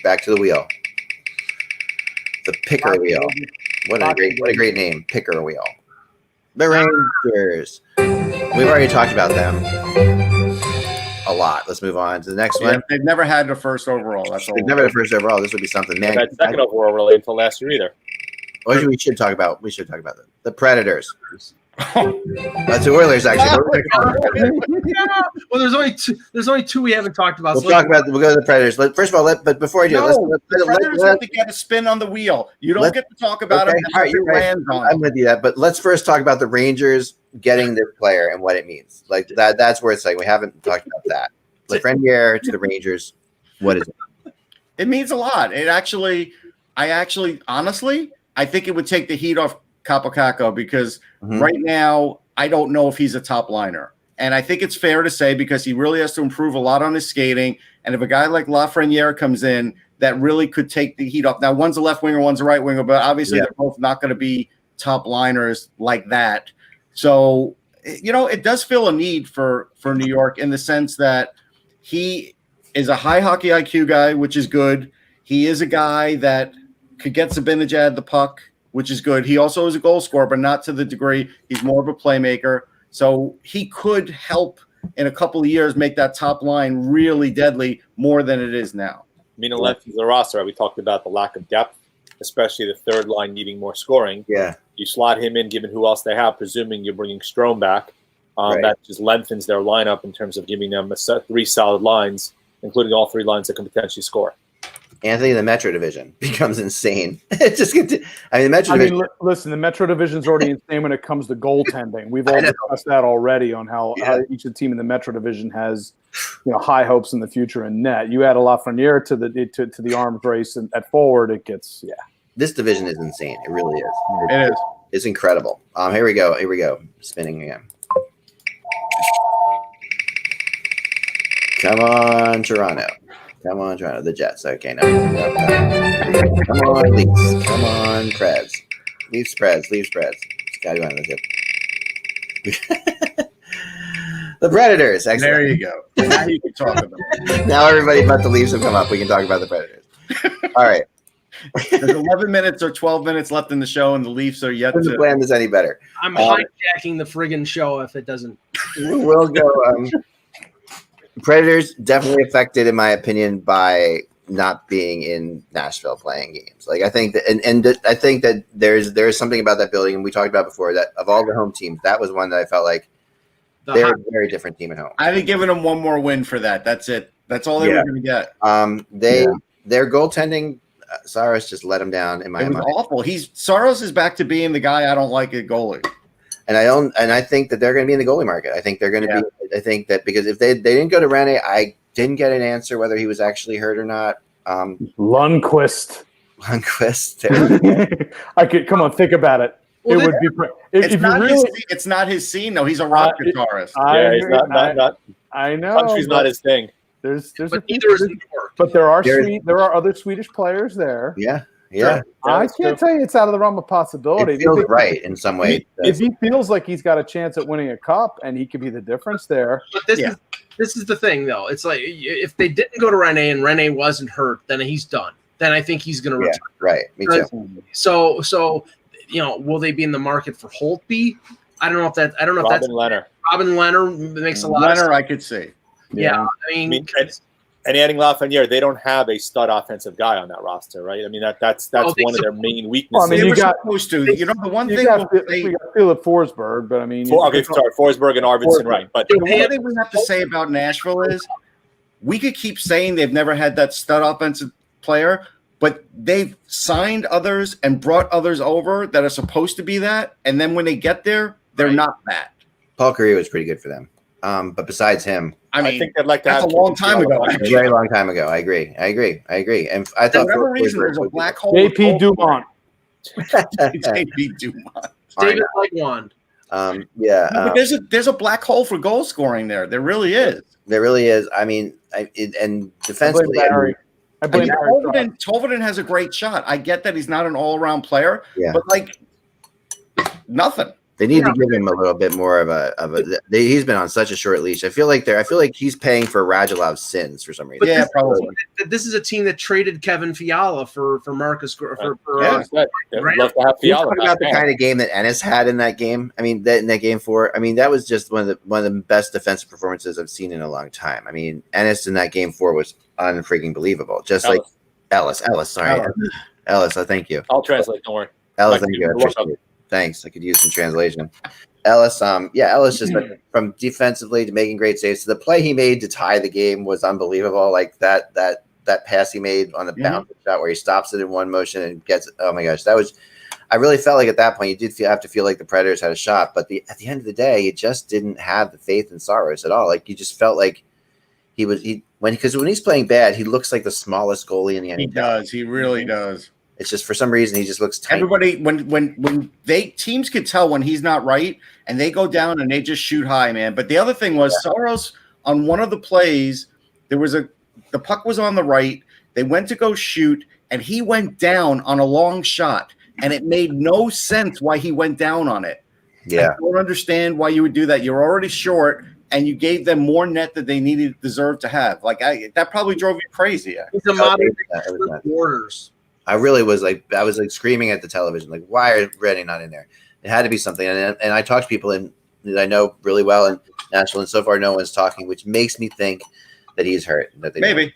Back to the wheel. The Picker Wheel. What a great name, Picker Wheel. The Rangers. We've already talked about them a lot. Let's move on to the next one. They've never had the first overall. They've never had the first overall. This would be something. Man, that second overall really until last year either. We should talk about. The Predators. That's the Oilers, actually. Well, there's only two we haven't talked about. We'll go to the Predators. First of all, but before I do, the Predators have to get a spin on the wheel. You don't get to talk about them. Right, I'm with you. But let's first talk about the Rangers getting their player and what it means. Like that's where it's like we haven't talked about that. Lafreniere to the Rangers. What is it? It means a lot. Honestly, I think it would take the heat off Capocacco because right now I don't know if he's a top liner. And I think it's fair to say because he really has to improve a lot on his skating. And if a guy like Lafreniere comes in, that really could take the heat off. Now, one's a left winger, one's a right winger, but obviously they're both not going to be top liners like that. So, it does fill a need for New York in the sense that he is a high hockey IQ guy, which is good. He is a guy that could get Zibanejad the puck, which is good. He also is a goal scorer, but not to the degree. He's more of a playmaker. So he could help in a couple of years make that top line really deadly more than it is now. Mina left the roster. We talked about the lack of depth, especially the third line needing more scoring. Yeah. You slot him in, given who else they have, presuming you're bringing Strome back. That just lengthens their lineup in terms of giving them three solid lines, including all three lines that can potentially score. Anthony, the Metro Division becomes insane. It just gets. The Metro Division. Listen, the Metro Division's already insane when it comes to goaltending. We've all discussed that already on how each team in the Metro Division has, high hopes in the future in net. You add a Lafreniere to the arms race and at forward, it gets This division is insane. It really is. It is. It's incredible. Here we go. Spinning again. Come on, Toronto. Come on, Toronto. The Jets. Okay, no. Come on, Leafs. Come on, Preds. Leafs, Preds. It's got to go on the tip. The Predators. Excellent. There you go. Now you can talk about it. Now everybody but the Leafs have come up. We can talk about the Predators. All right. There's 11 minutes or 12 minutes left in the show, and the Leafs are yet to plan this any better. I'm hijacking the friggin' show if it doesn't. We'll go. Predators definitely affected, in my opinion, by not being in Nashville playing games. Like I think that, and I think that there's something about that building, and we talked about before that of all the home teams, that was one that I felt like they're a very different team at home. I'd have given them one more win for that. That's it. That's all they were going to get. Their goaltending, Saros just let them down. In my mind, it was awful. Saros is back to being the guy I don't like at goalie. And I think that they're going to be in the goalie market. I think they're going to be. I think that because if they didn't go to Rene, I didn't get an answer whether he was actually hurt or not. Lundqvist. I could come on. Think about it. Well, it would be. It's not his scene though. He's a rock guitarist. He's not. I know. Country's not his thing. But there are other Swedish players there. Yeah. I can't tell you it's out of the realm of possibility. It feels right in some way. If he feels like he's got a chance at winning a cup and he could be the difference there. But this is the thing, though. It's like if they didn't go to Rene and Rene wasn't hurt, then he's done. Then I think he's going to return. Right. Me too. So will they be in the market for Holtby? I don't know if that's Robin Leonard. Robin Leonard makes a lot of sense. I could see. Yeah. And adding Lafreniere, they don't have a stud offensive guy on that roster, right? I mean, that's one of their main weaknesses. Well, I mean, you got supposed to. The one thing we got Philip Forsberg, but I mean, Forsberg and Arvidsson, right? But the one thing we have to say about Nashville is we could keep saying they've never had that stud offensive player, but they've signed others and brought others over that are supposed to be that, and then when they get there, they're not that. Paul Kariya was pretty good for them. But besides him, I think they'd like to that's have a long time ago. A very long time ago. I agree. And I thought for whatever reason there's a black hole. JP Dumont. JP Dumont. David Legwand. But there's a black hole for goal scoring there. There really is. There really is. I mean, and defensively, Tolvanen has a great shot. I get that he's not an all-around player, but nothing. They need to give him a little bit more of a. He's been on such a short leash. I feel like he's paying for Radulov's sins for some reason. But probably. This is a team that traded Kevin Fiala for Marcus. Love to have Fiala. Talk about the kind of game that Ennis had in that game. I mean, in that game 4. I mean, that was just one of the best defensive performances I've seen in a long time. I mean, Ennis in that game 4 was unfreaking believable. Just like Ellis. Sorry, Ellis. Thank you. I'll translate. Don't worry. Ellis, thank you. Thanks. I could use some translation. Ellis, Ellis just went from defensively to making great saves. So the play he made to tie the game was unbelievable. Like that pass he made on the bounce shot where he stops it in one motion and gets it. Oh my gosh, that was. I really felt like at that point you did have to feel like the Predators had a shot, but at the end of the day, you just didn't have the faith in Saros at all. Like you just felt like when he's playing bad, he looks like the smallest goalie in the NHL. He does. He really does. It's just for some reason he just looks tiny. Everybody, when teams could tell when he's not right, and they go down and they just shoot high, man. But the other thing was Saros on one of the plays, the puck was on the right. They went to go shoot, and he went down on a long shot. And it made no sense why he went down on it. Yeah. I don't understand why you would do that. You're already short, and you gave them more net that they deserved to have. Like that probably drove you crazy. It's a modern borders. I really was like screaming at the television, like, why are Redding not in there? It had to be something. And I talked to people that I know really well in Nashville, and so far no one's talking, which makes me think that he's hurt. Maybe.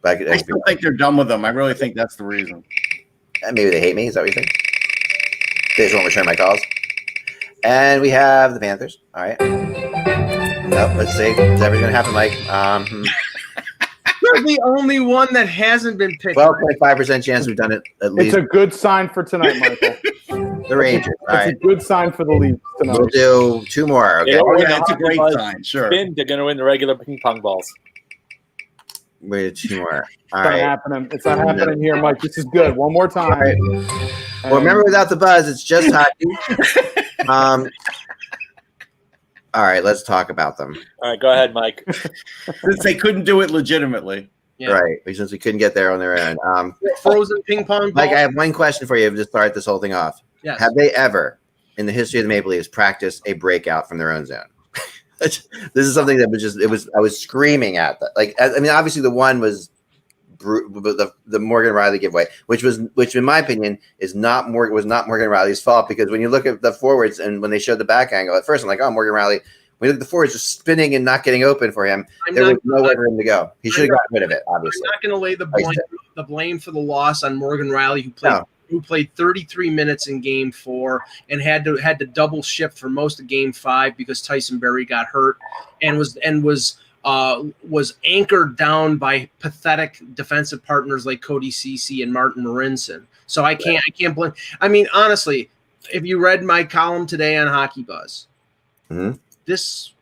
But I still think they're done with him. I really think that's the reason. Maybe they hate me. Is that what you think? They just won't return my calls. And we have the Panthers. All right. Nope. Let's see. Is everything going to happen, Mike? You're the only one that hasn't been picked. 12.5% chance we've done it at least. It's a good sign for tonight, Michael. The Rangers. All right. It's a good sign for the Leafs tonight. We'll do 2 more. Okay. That's a great sign. Sure. They're going to win the regular ping pong balls. Wait, 2 more. All It's not right. happening. It's not happening here, Mike. This is good. One more time. All right. Well, remember, without the buzz, it's just hockey. All right, let's talk about them. All right, go ahead, Mike. Since they couldn't do it legitimately. Yeah. Right, since we couldn't get there on their own. Frozen ping pong ball. Mike, I have one question for you to start this whole thing off. Yes. Have they ever, in the history of the Maple Leafs, practiced a breakout from their own zone? This is something that I was screaming at that. Like, I mean, obviously the one was the Morgan Riley giveaway, which in my opinion was not Morgan Riley's fault, because when you look at the forwards and when they showed the back angle, at first I'm like, oh, Morgan Riley. When you look at the forwards just spinning and not getting open for him, there was nowhere for him to go. He should have gotten rid of it, obviously. I'm not going to lay the blame for the loss on Morgan Riley, who played 33 minutes in Game 4 and had to double shift for most of Game 5 because Tyson Berry got hurt and was anchored down by pathetic defensive partners like Cody Ceci and Martin Marinson. So I can't blame. I mean, honestly, if you read my column today on Hockey Buzz, this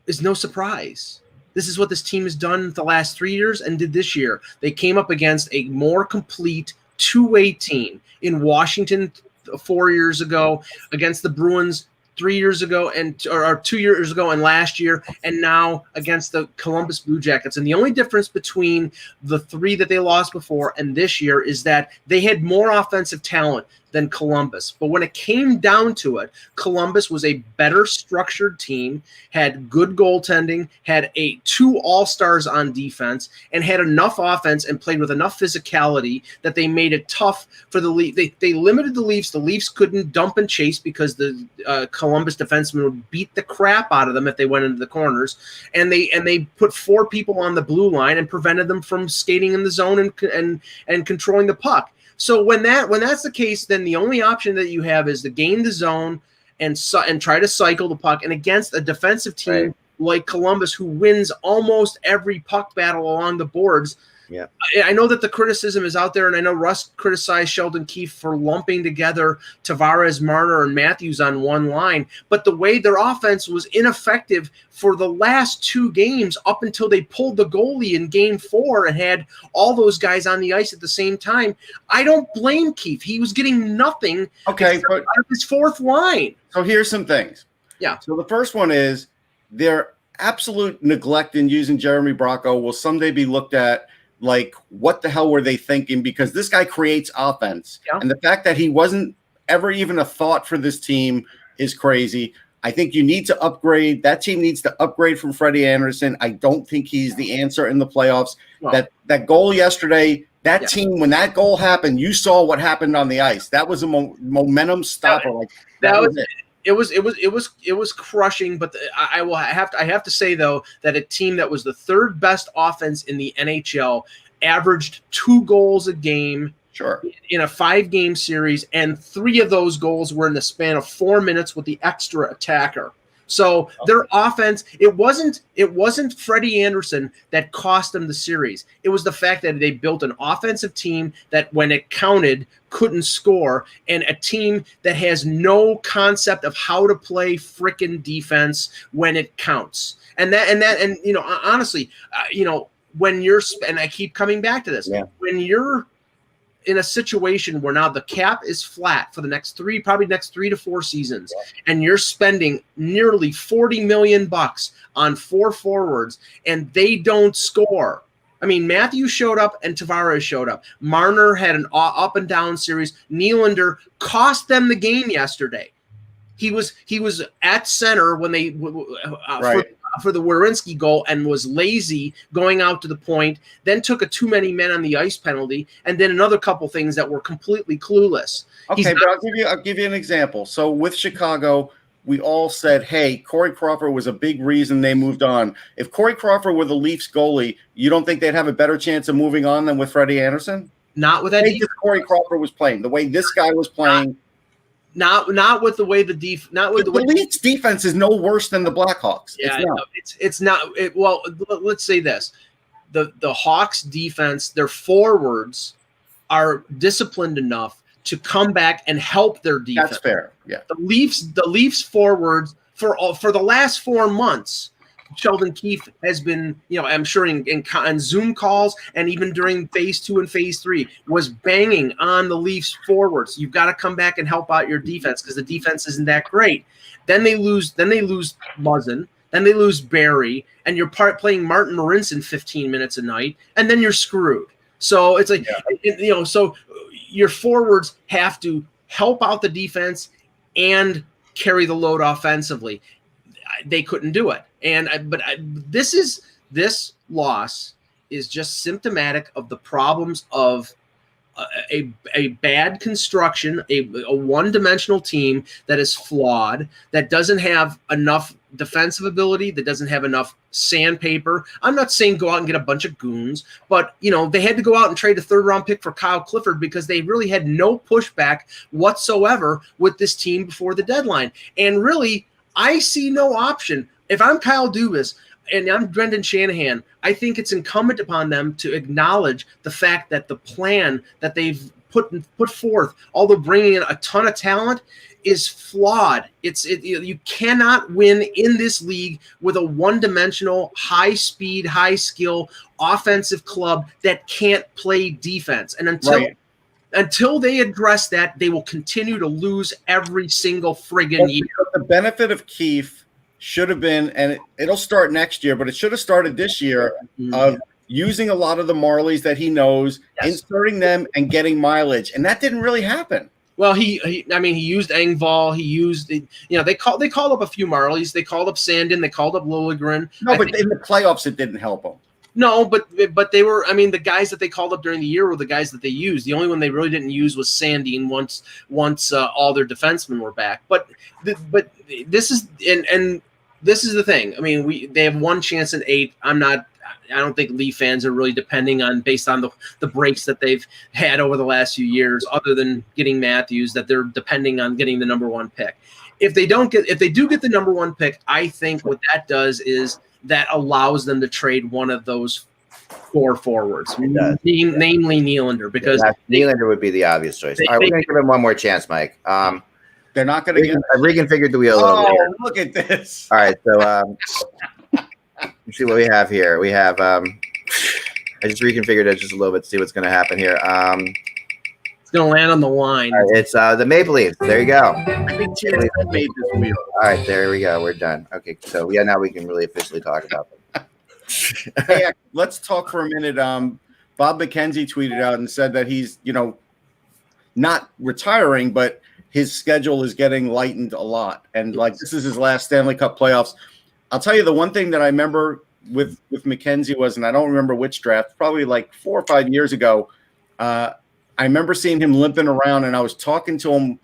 is no surprise. This is what this team has done the last 3 years and did this year. They came up against a more complete two-way team in Washington 4 years ago, against the Bruins 3 years ago, or 2 years ago, and last year, and now against the Columbus Blue Jackets. And the only difference between the 3 that they lost before and this year is that they had more offensive talent than Columbus. But when it came down to it, Columbus was a better structured team, had good goaltending, had 2 all-stars on defense, and had enough offense and played with enough physicality that they made it tough for the Leafs. They limited the Leafs. The Leafs couldn't dump and chase because the Columbus defensemen would beat the crap out of them if they went into the corners. And they put 4 people on the blue line and prevented them from skating in the zone and controlling the puck. So when that's the case, then the only option that you have is to gain the zone and try to cycle the puck. And against a defensive team like Columbus, who wins almost every puck battle along the boards, yeah, I know that the criticism is out there, and I know Russ criticized Sheldon Keefe for lumping together Tavares, Marner, and Matthews on one line. But the way their offense was ineffective for the last 2 games up until they pulled the goalie in Game 4 and had all those guys on the ice at the same time, I don't blame Keefe. He was getting nothing out of his 4th line. So here's some things. Yeah. So the first one is their absolute neglect in using Jeremy Bracco will someday be looked at like, what the hell were they thinking? Because this guy creates offense. Yeah. And the fact that he wasn't ever even a thought for this team is crazy. I think you need to upgrade. That team needs to upgrade from Freddie Anderson. I don't think he's the answer in the playoffs. Well, that goal yesterday, that team, when that goal happened, you saw what happened on the ice. That was a momentum stopper. That was it. It was crushing, but I have to say though that a team that was the 3rd best offense in the NHL averaged 2 goals a game Sure. In a 5-game series, and 3 of those goals were in the span of 4 minutes with the extra attacker. So their offense, it wasn't Freddie Anderson that cost them the series. It was the fact that they built an offensive team that, when it counted, couldn't score, and a team that has no concept of how to play frickin' defense when it counts. And honestly, when you're, and I keep coming back to this, when you're in a situation where now the cap is flat for the next 3 to 4 seasons, and you're spending nearly $40 million on 4 forwards, and they don't score. I mean, Matthews showed up and Tavares showed up. Marner had an up and down series. Nylander cost them the game yesterday. He was at center when they for the Werenski goal and was lazy going out to the point, then took a too many men on the ice penalty, and then another couple things that were completely clueless. Okay, but I'll give you an example. So with Chicago, we all said, hey, Corey Crawford was a big reason they moved on. If Corey Crawford were the Leafs goalie, you don't think they'd have a better chance of moving on than with Freddie Anderson? Not with that. The way Corey Crawford was playing, the way this guy was playing. Not with the way the Leafs defense is no worse than the Blackhawks. Yeah, it's not. Well, let's say this: the Hawks defense, their forwards are disciplined enough to come back and help their defense. That's fair. Yeah. The Leafs forwards for the last 4 months, Sheldon Keefe has been, I'm sure in Zoom calls and even during phase 2 and phase 3 was banging on the Leafs forwards. You've got to come back and help out your defense because the defense isn't that great. Then they lose Muzzin, then they lose Barry, and you're playing Martin Marincin 15 minutes a night, and then you're screwed. So it's like, so your forwards have to help out the defense and carry the load offensively. They couldn't do it. But this loss is just symptomatic of the problems of a bad construction, a one-dimensional team that is flawed, that doesn't have enough defensive ability, that doesn't have enough sandpaper. I'm not saying go out and get a bunch of goons, but they had to go out and trade a 3rd-round pick for Kyle Clifford because they really had no pushback whatsoever with this team before the deadline. And really, I see no option. If I'm Kyle Dubas and I'm Brendan Shanahan, I think it's incumbent upon them to acknowledge the fact that the plan that they've put forth, although bringing in a ton of talent, is flawed. You cannot win in this league with a one-dimensional, high-speed, high-skill offensive club that can't play defense. And until they address that, they will continue to lose every single friggin' year. The benefit of Keefe should have been, and it'll start next year, but it should have started this year, of using a lot of the Marlies that he knows, inserting them and getting mileage. And that didn't really happen. Well, he used Engvall. He used they called up a few Marlies. They called up Sandin. They called up Liljegren. No, but in the playoffs, it didn't help them. No, but they were. I mean, the guys that they called up during the year were the guys that they used. The only one they really didn't use was Sandin once all their defensemen were back. But this is and this is the thing. I mean, they have one chance in 8. I don't think Leaf fans are really depending on, based on the breaks that they've had over the last few years, other than getting Matthews, that they're depending on getting the number 1 pick. If they do get the number 1 pick, I think what that does is that allows them to trade one of those 4 forwards, namely Nylander, because Nylander would be the obvious choice. All right, we're going to give him one more chance, Mike. They're not going to get. I reconfigured the wheel a little bit. Look at this. All right, so let's see what we have here. We have I just reconfigured it just a little bit to see what's going to happen here. It's going to land on the line. Right, it's the Maple Leafs. There you go. I think Chance made this wheel. All right, there we go. We're done. Okay, so now we can really officially talk about them. Hey, let's talk for a minute. Bob McKenzie tweeted out and said that he's, not retiring, but his schedule is getting lightened a lot. And this is his last Stanley Cup playoffs. I'll tell you the one thing that I remember with McKenzie was, and I don't remember which draft, probably like 4 or 5 years ago, I remember seeing him limping around, and I was talking to him,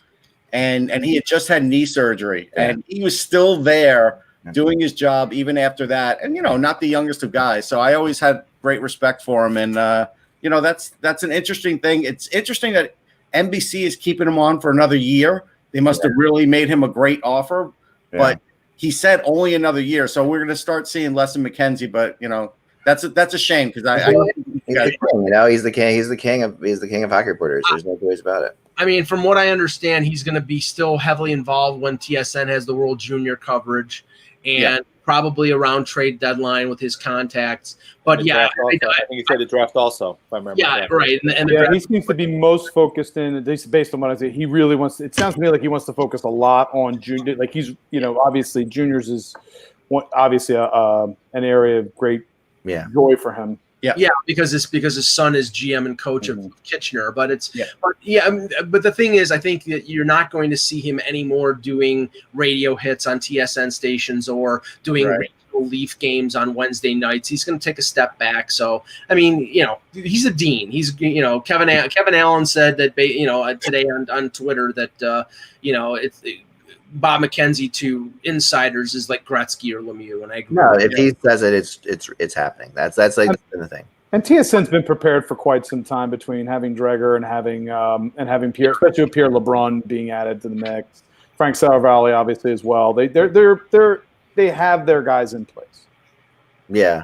and he had just had knee surgery, and he was still there doing his job even after that. And, not the youngest of guys. So I always had great respect for him. And that's an interesting thing. It's interesting that NBC is keeping him on for another year. They must have really made him a great offer, but he said only another year. So we're going to start seeing less of McKenzie, but that's a shame because he's the king of hockey reporters. There's no ways about it. I mean, from what I understand, he's going to be still heavily involved when TSN has the World Junior coverage and probably around trade deadline with his contacts. But I think he said the draft also, if I remember. Yeah, right. And he seems to be most focused in, at least based on what I say, he really wants – it sounds to me like he wants to focus a lot on junior. Like he's, obviously juniors is obviously an area of great joy for him. Yeah, because his son is GM and coach of Kitchener, but but the thing is, I think that you're not going to see him anymore doing radio hits on TSN stations or doing radio Leaf games on Wednesday nights. He's going to take a step back. So, I mean, he's a dean. He's Kevin Allen said that today on Twitter that it's Bob McKenzie to insiders is like Gretzky or Lemieux, and I agree. No, if he says it, it's happening. That's like the thing. And TSN's been prepared for quite some time between having Dreger and having Pierre, especially with Pierre LeBrun being added to the mix. Frank Saravalli obviously as well. They have their guys in place. Yeah.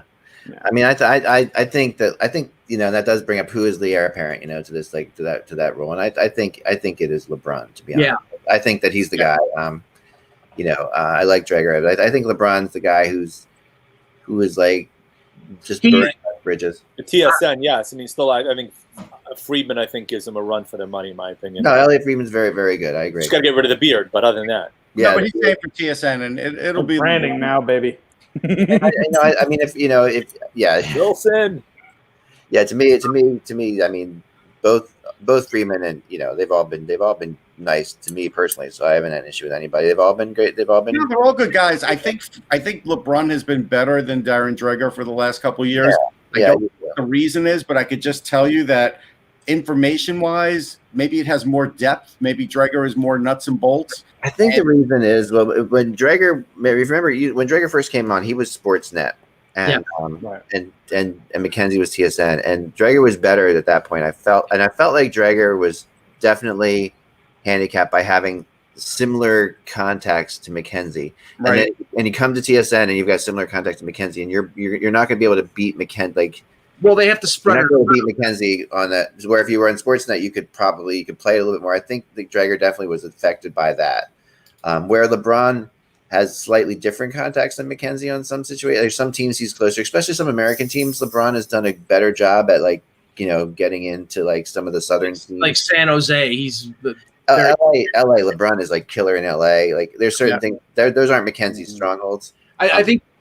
I mean, I think that does bring up who is the heir apparent, to this to that role, and I think it is LeBrun, to be honest. Yeah. I think that he's the guy. I like Dreger. I think LeBron's the guy who is like just burning bridges. The TSN, yes. I mean, still, I think Friedman, I think, gives him a run for their money, in my opinion. No, Elliot Friedman's very, very good. I agree. Just got to get rid of the beard, but other than that, but he's staying for TSN, and it'll be branding now, baby. I mean, if Wilson. Yeah, to me, I mean, both Freeman and they've all been nice to me personally, so I haven't had an issue with anybody. They've all been great. They're all good guys. I think LeBrun has been better than Darren Dreger for the last couple of years. I don't know what the reason is, but I could just tell you that information-wise, maybe it has more depth. Maybe Dreger is more nuts and bolts. I think the reason is when Dreger, remember when Dreger first came on, he was Sportsnet. And and McKenzie was TSN, and Dreger was better at that point. I felt like Dreger was definitely handicapped by having similar contacts to McKenzie. Right. And you come to TSN and you've got similar contacts to McKenzie, and you're not going to be able to beat McKenzie. Like, well, they have to spread. You're not going to beat McKenzie on that. Where if you were on Sportsnet, you could play it a little bit more. I think the Dreger definitely was affected by that. Where LeBron has slightly different contacts than McKenzie on some situations. There's some teams he's closer, especially some American teams. LeBron has done a better job at getting into like some of the southern teams. Like San Jose. He's LA. LeBron is like killer in LA. Like there's certain things those aren't McKenzie's strongholds.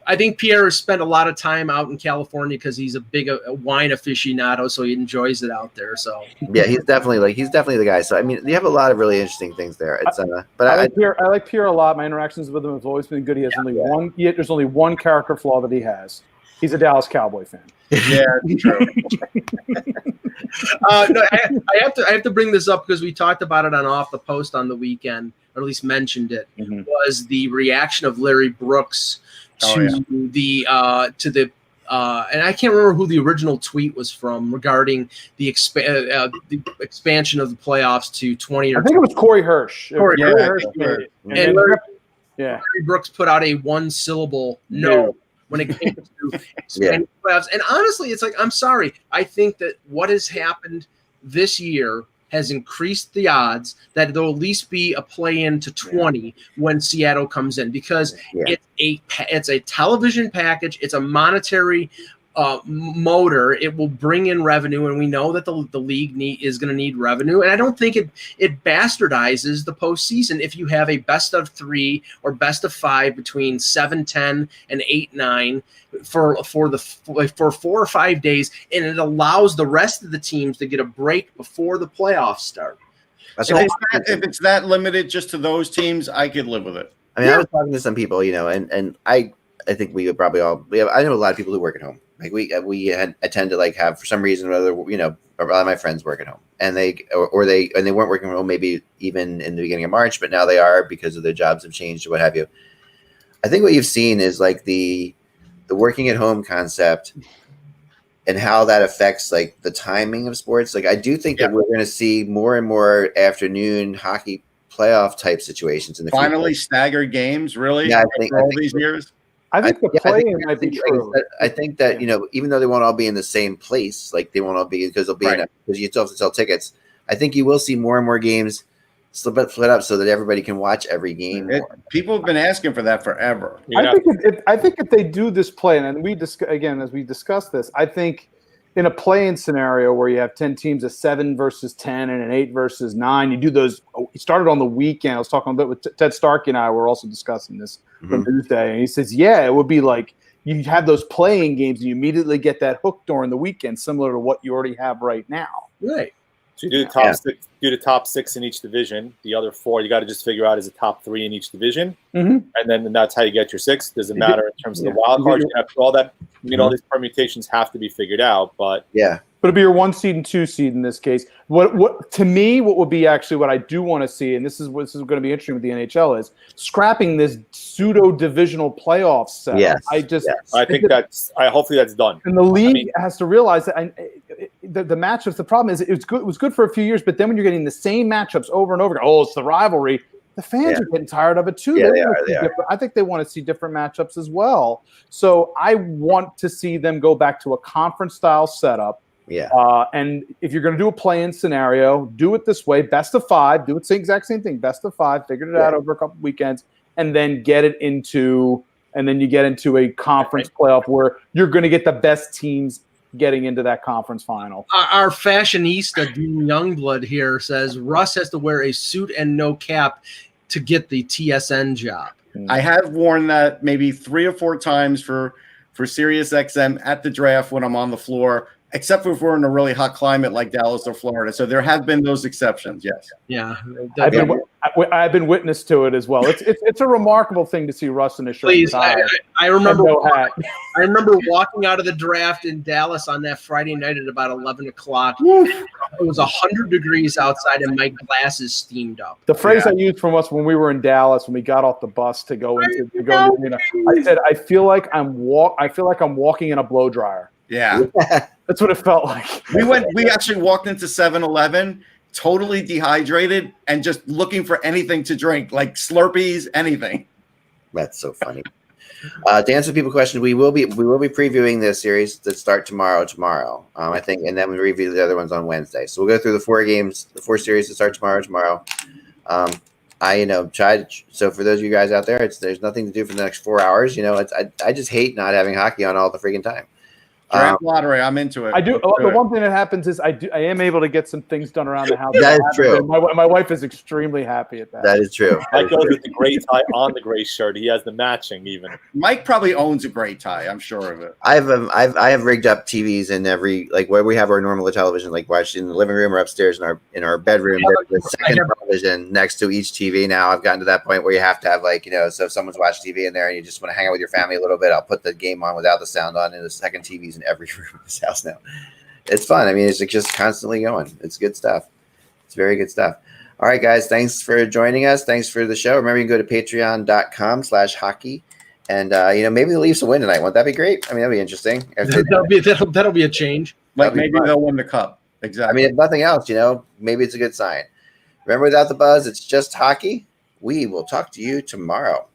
I think Pierre has spent a lot of time out in California because he's a big wine aficionado, so he enjoys it out there. So yeah, he's definitely the guy. So I mean, you have a lot of really interesting things there. It's but I like Pierre a lot. My interactions with him have always been good. He has there's only one character flaw that he has. He's a Dallas Cowboy fan. Yeah, true. No, I have to bring this up because we talked about it on Off the Post on the weekend, or at least mentioned it. Was the reaction of Larry Brooks to the and I can't remember who the original tweet was from regarding the expansion of the playoffs to 20 or I think it was Corey Hirsch. Corey Hirsch. And Larry Brooks put out a one-syllable no when it came to expanding playoffs. And honestly, it's like, I'm sorry. I think that what has happened this year has increased the odds that there'll at least be a play-in to 20 when Seattle comes in, because it's a television package. It's a monetary motor. It will bring in revenue, and we know that the league is going to need revenue. And I don't think it bastardizes the postseason if you have a best of 3 or best of 5 between 7-10 and 8-9 for 4 or 5 days, and it allows the rest of the teams to get a break before the playoffs start. If it's that limited just to those teams, I could live with it. I mean, I was talking to some people, and I think we would probably I know a lot of people who work at home. Like I tend to have, for some reason or other, a lot of my friends work at home, and they weren't working from home maybe even in the beginning of March, but now they are because of their jobs have changed or what have you. I think what you've seen is like the working at home concept and how that affects like the timing of sports. Like I do think that we're going to see more and more afternoon hockey playoff type situations in the finally future. staggered games. Really, Yeah, for all these years. I think the play-in might be true. I think that even though they won't all be in the same place, like they won't all be because they'll be because you still have to sell tickets. I think you will see more and more games split up so that everybody can watch every game. People have been asking for that forever. I think if they do this play, and we as we discussed this, I think in a play-in scenario where you have 10 teams, a 7 versus 10 and an 8 versus 9, you do those. You started on the weekend. I was talking a bit with Ted Starkey and I were also discussing this on Tuesday, and he says, it would be like you have those playing games and you immediately get that hook during the weekend, similar to what you already have right now. Right. So you do the top 6 in each division. The other 4 you got to just figure out is the top 3 in each division, and then that's how you get your 6. Doesn't matter in terms of the wild cards. You have all that. All these permutations have to be figured out, but it'll be your 1 seed and 2 seed in this case. What to me, what would be actually what I do want to see, and this is going to be interesting with the NHL, is scrapping this pseudo divisional playoff set. Yes, I think hopefully that's done. And the league has to realize that the matchups. The problem is it was good for a few years, but then when you're getting the same matchups over and over again, it's the rivalry. The fans are getting tired of it too. Yeah, they are. I think they want to see different matchups as well. So I want to see them go back to a conference style setup. Yeah. And if you're going to do a play-in scenario, do it this way: best of 5. Do it the exact same thing: best of 5. Figured it out over a couple weekends, and then you get into a conference playoff where you're going to get the best teams getting into that conference final. Our fashionista, Dean Youngblood here, says Russ has to wear a suit and no cap to get the TSN job. I have worn that maybe 3 or 4 times for SiriusXM at the draft when I'm on the floor, except for if we're in a really hot climate like Dallas or Florida. So there have been those exceptions, yes. Yeah. I've been witness to it as well. It's a remarkable thing to see Russ in a shirt. Please, I remember I remember walking out of the draft in Dallas on that Friday night at about 11 o'clock. It was 100 degrees outside and my glasses steamed up. The phrase I used from us when we were in Dallas, when we got off the bus to go into I said, I feel like I'm walking in a blow dryer. Yeah. That's what it felt like. We actually walked into 7-Eleven totally dehydrated and just looking for anything to drink, like Slurpees, anything. That's so funny. To answer people's questions, we will be previewing this series that start tomorrow. I think, and then we review the other ones on Wednesday. So we'll go through the 4 games, the 4 series that start tomorrow. So for those of you guys out there, there's nothing to do for the next 4 hours. I just hate not having hockey on all the freaking time. Draft lottery, I'm into it. I do. The one thing that happens is I am able to get some things done around the house. That is true. My wife is extremely happy at that. That is true. Mike goes with the gray tie on the gray shirt. He has the matching even. Mike probably owns a gray tie. I'm sure of it. I have rigged up TVs in every, like where we have our normal television, like watched in the living room or upstairs in our bedroom. There's a second television next to each TV. Now I've gotten to that point where you have to have so if someone's watching TV in there and you just want to hang out with your family a little bit, I'll put the game on without the sound on, and the second TV's in every room of this house now. It's fun. I mean, it's just constantly going. It's good stuff. It's very good stuff. All right, guys. Thanks for joining us. Thanks for the show. Remember, you can go to patreon.com/hockey. And, maybe the Leafs will win tonight. Won't that be great? I mean, that'll be interesting. That'll be a change. Like maybe they'll win the cup. Exactly. I mean, if nothing else, maybe it's a good sign. Remember, without the buzz, it's just hockey. We will talk to you tomorrow.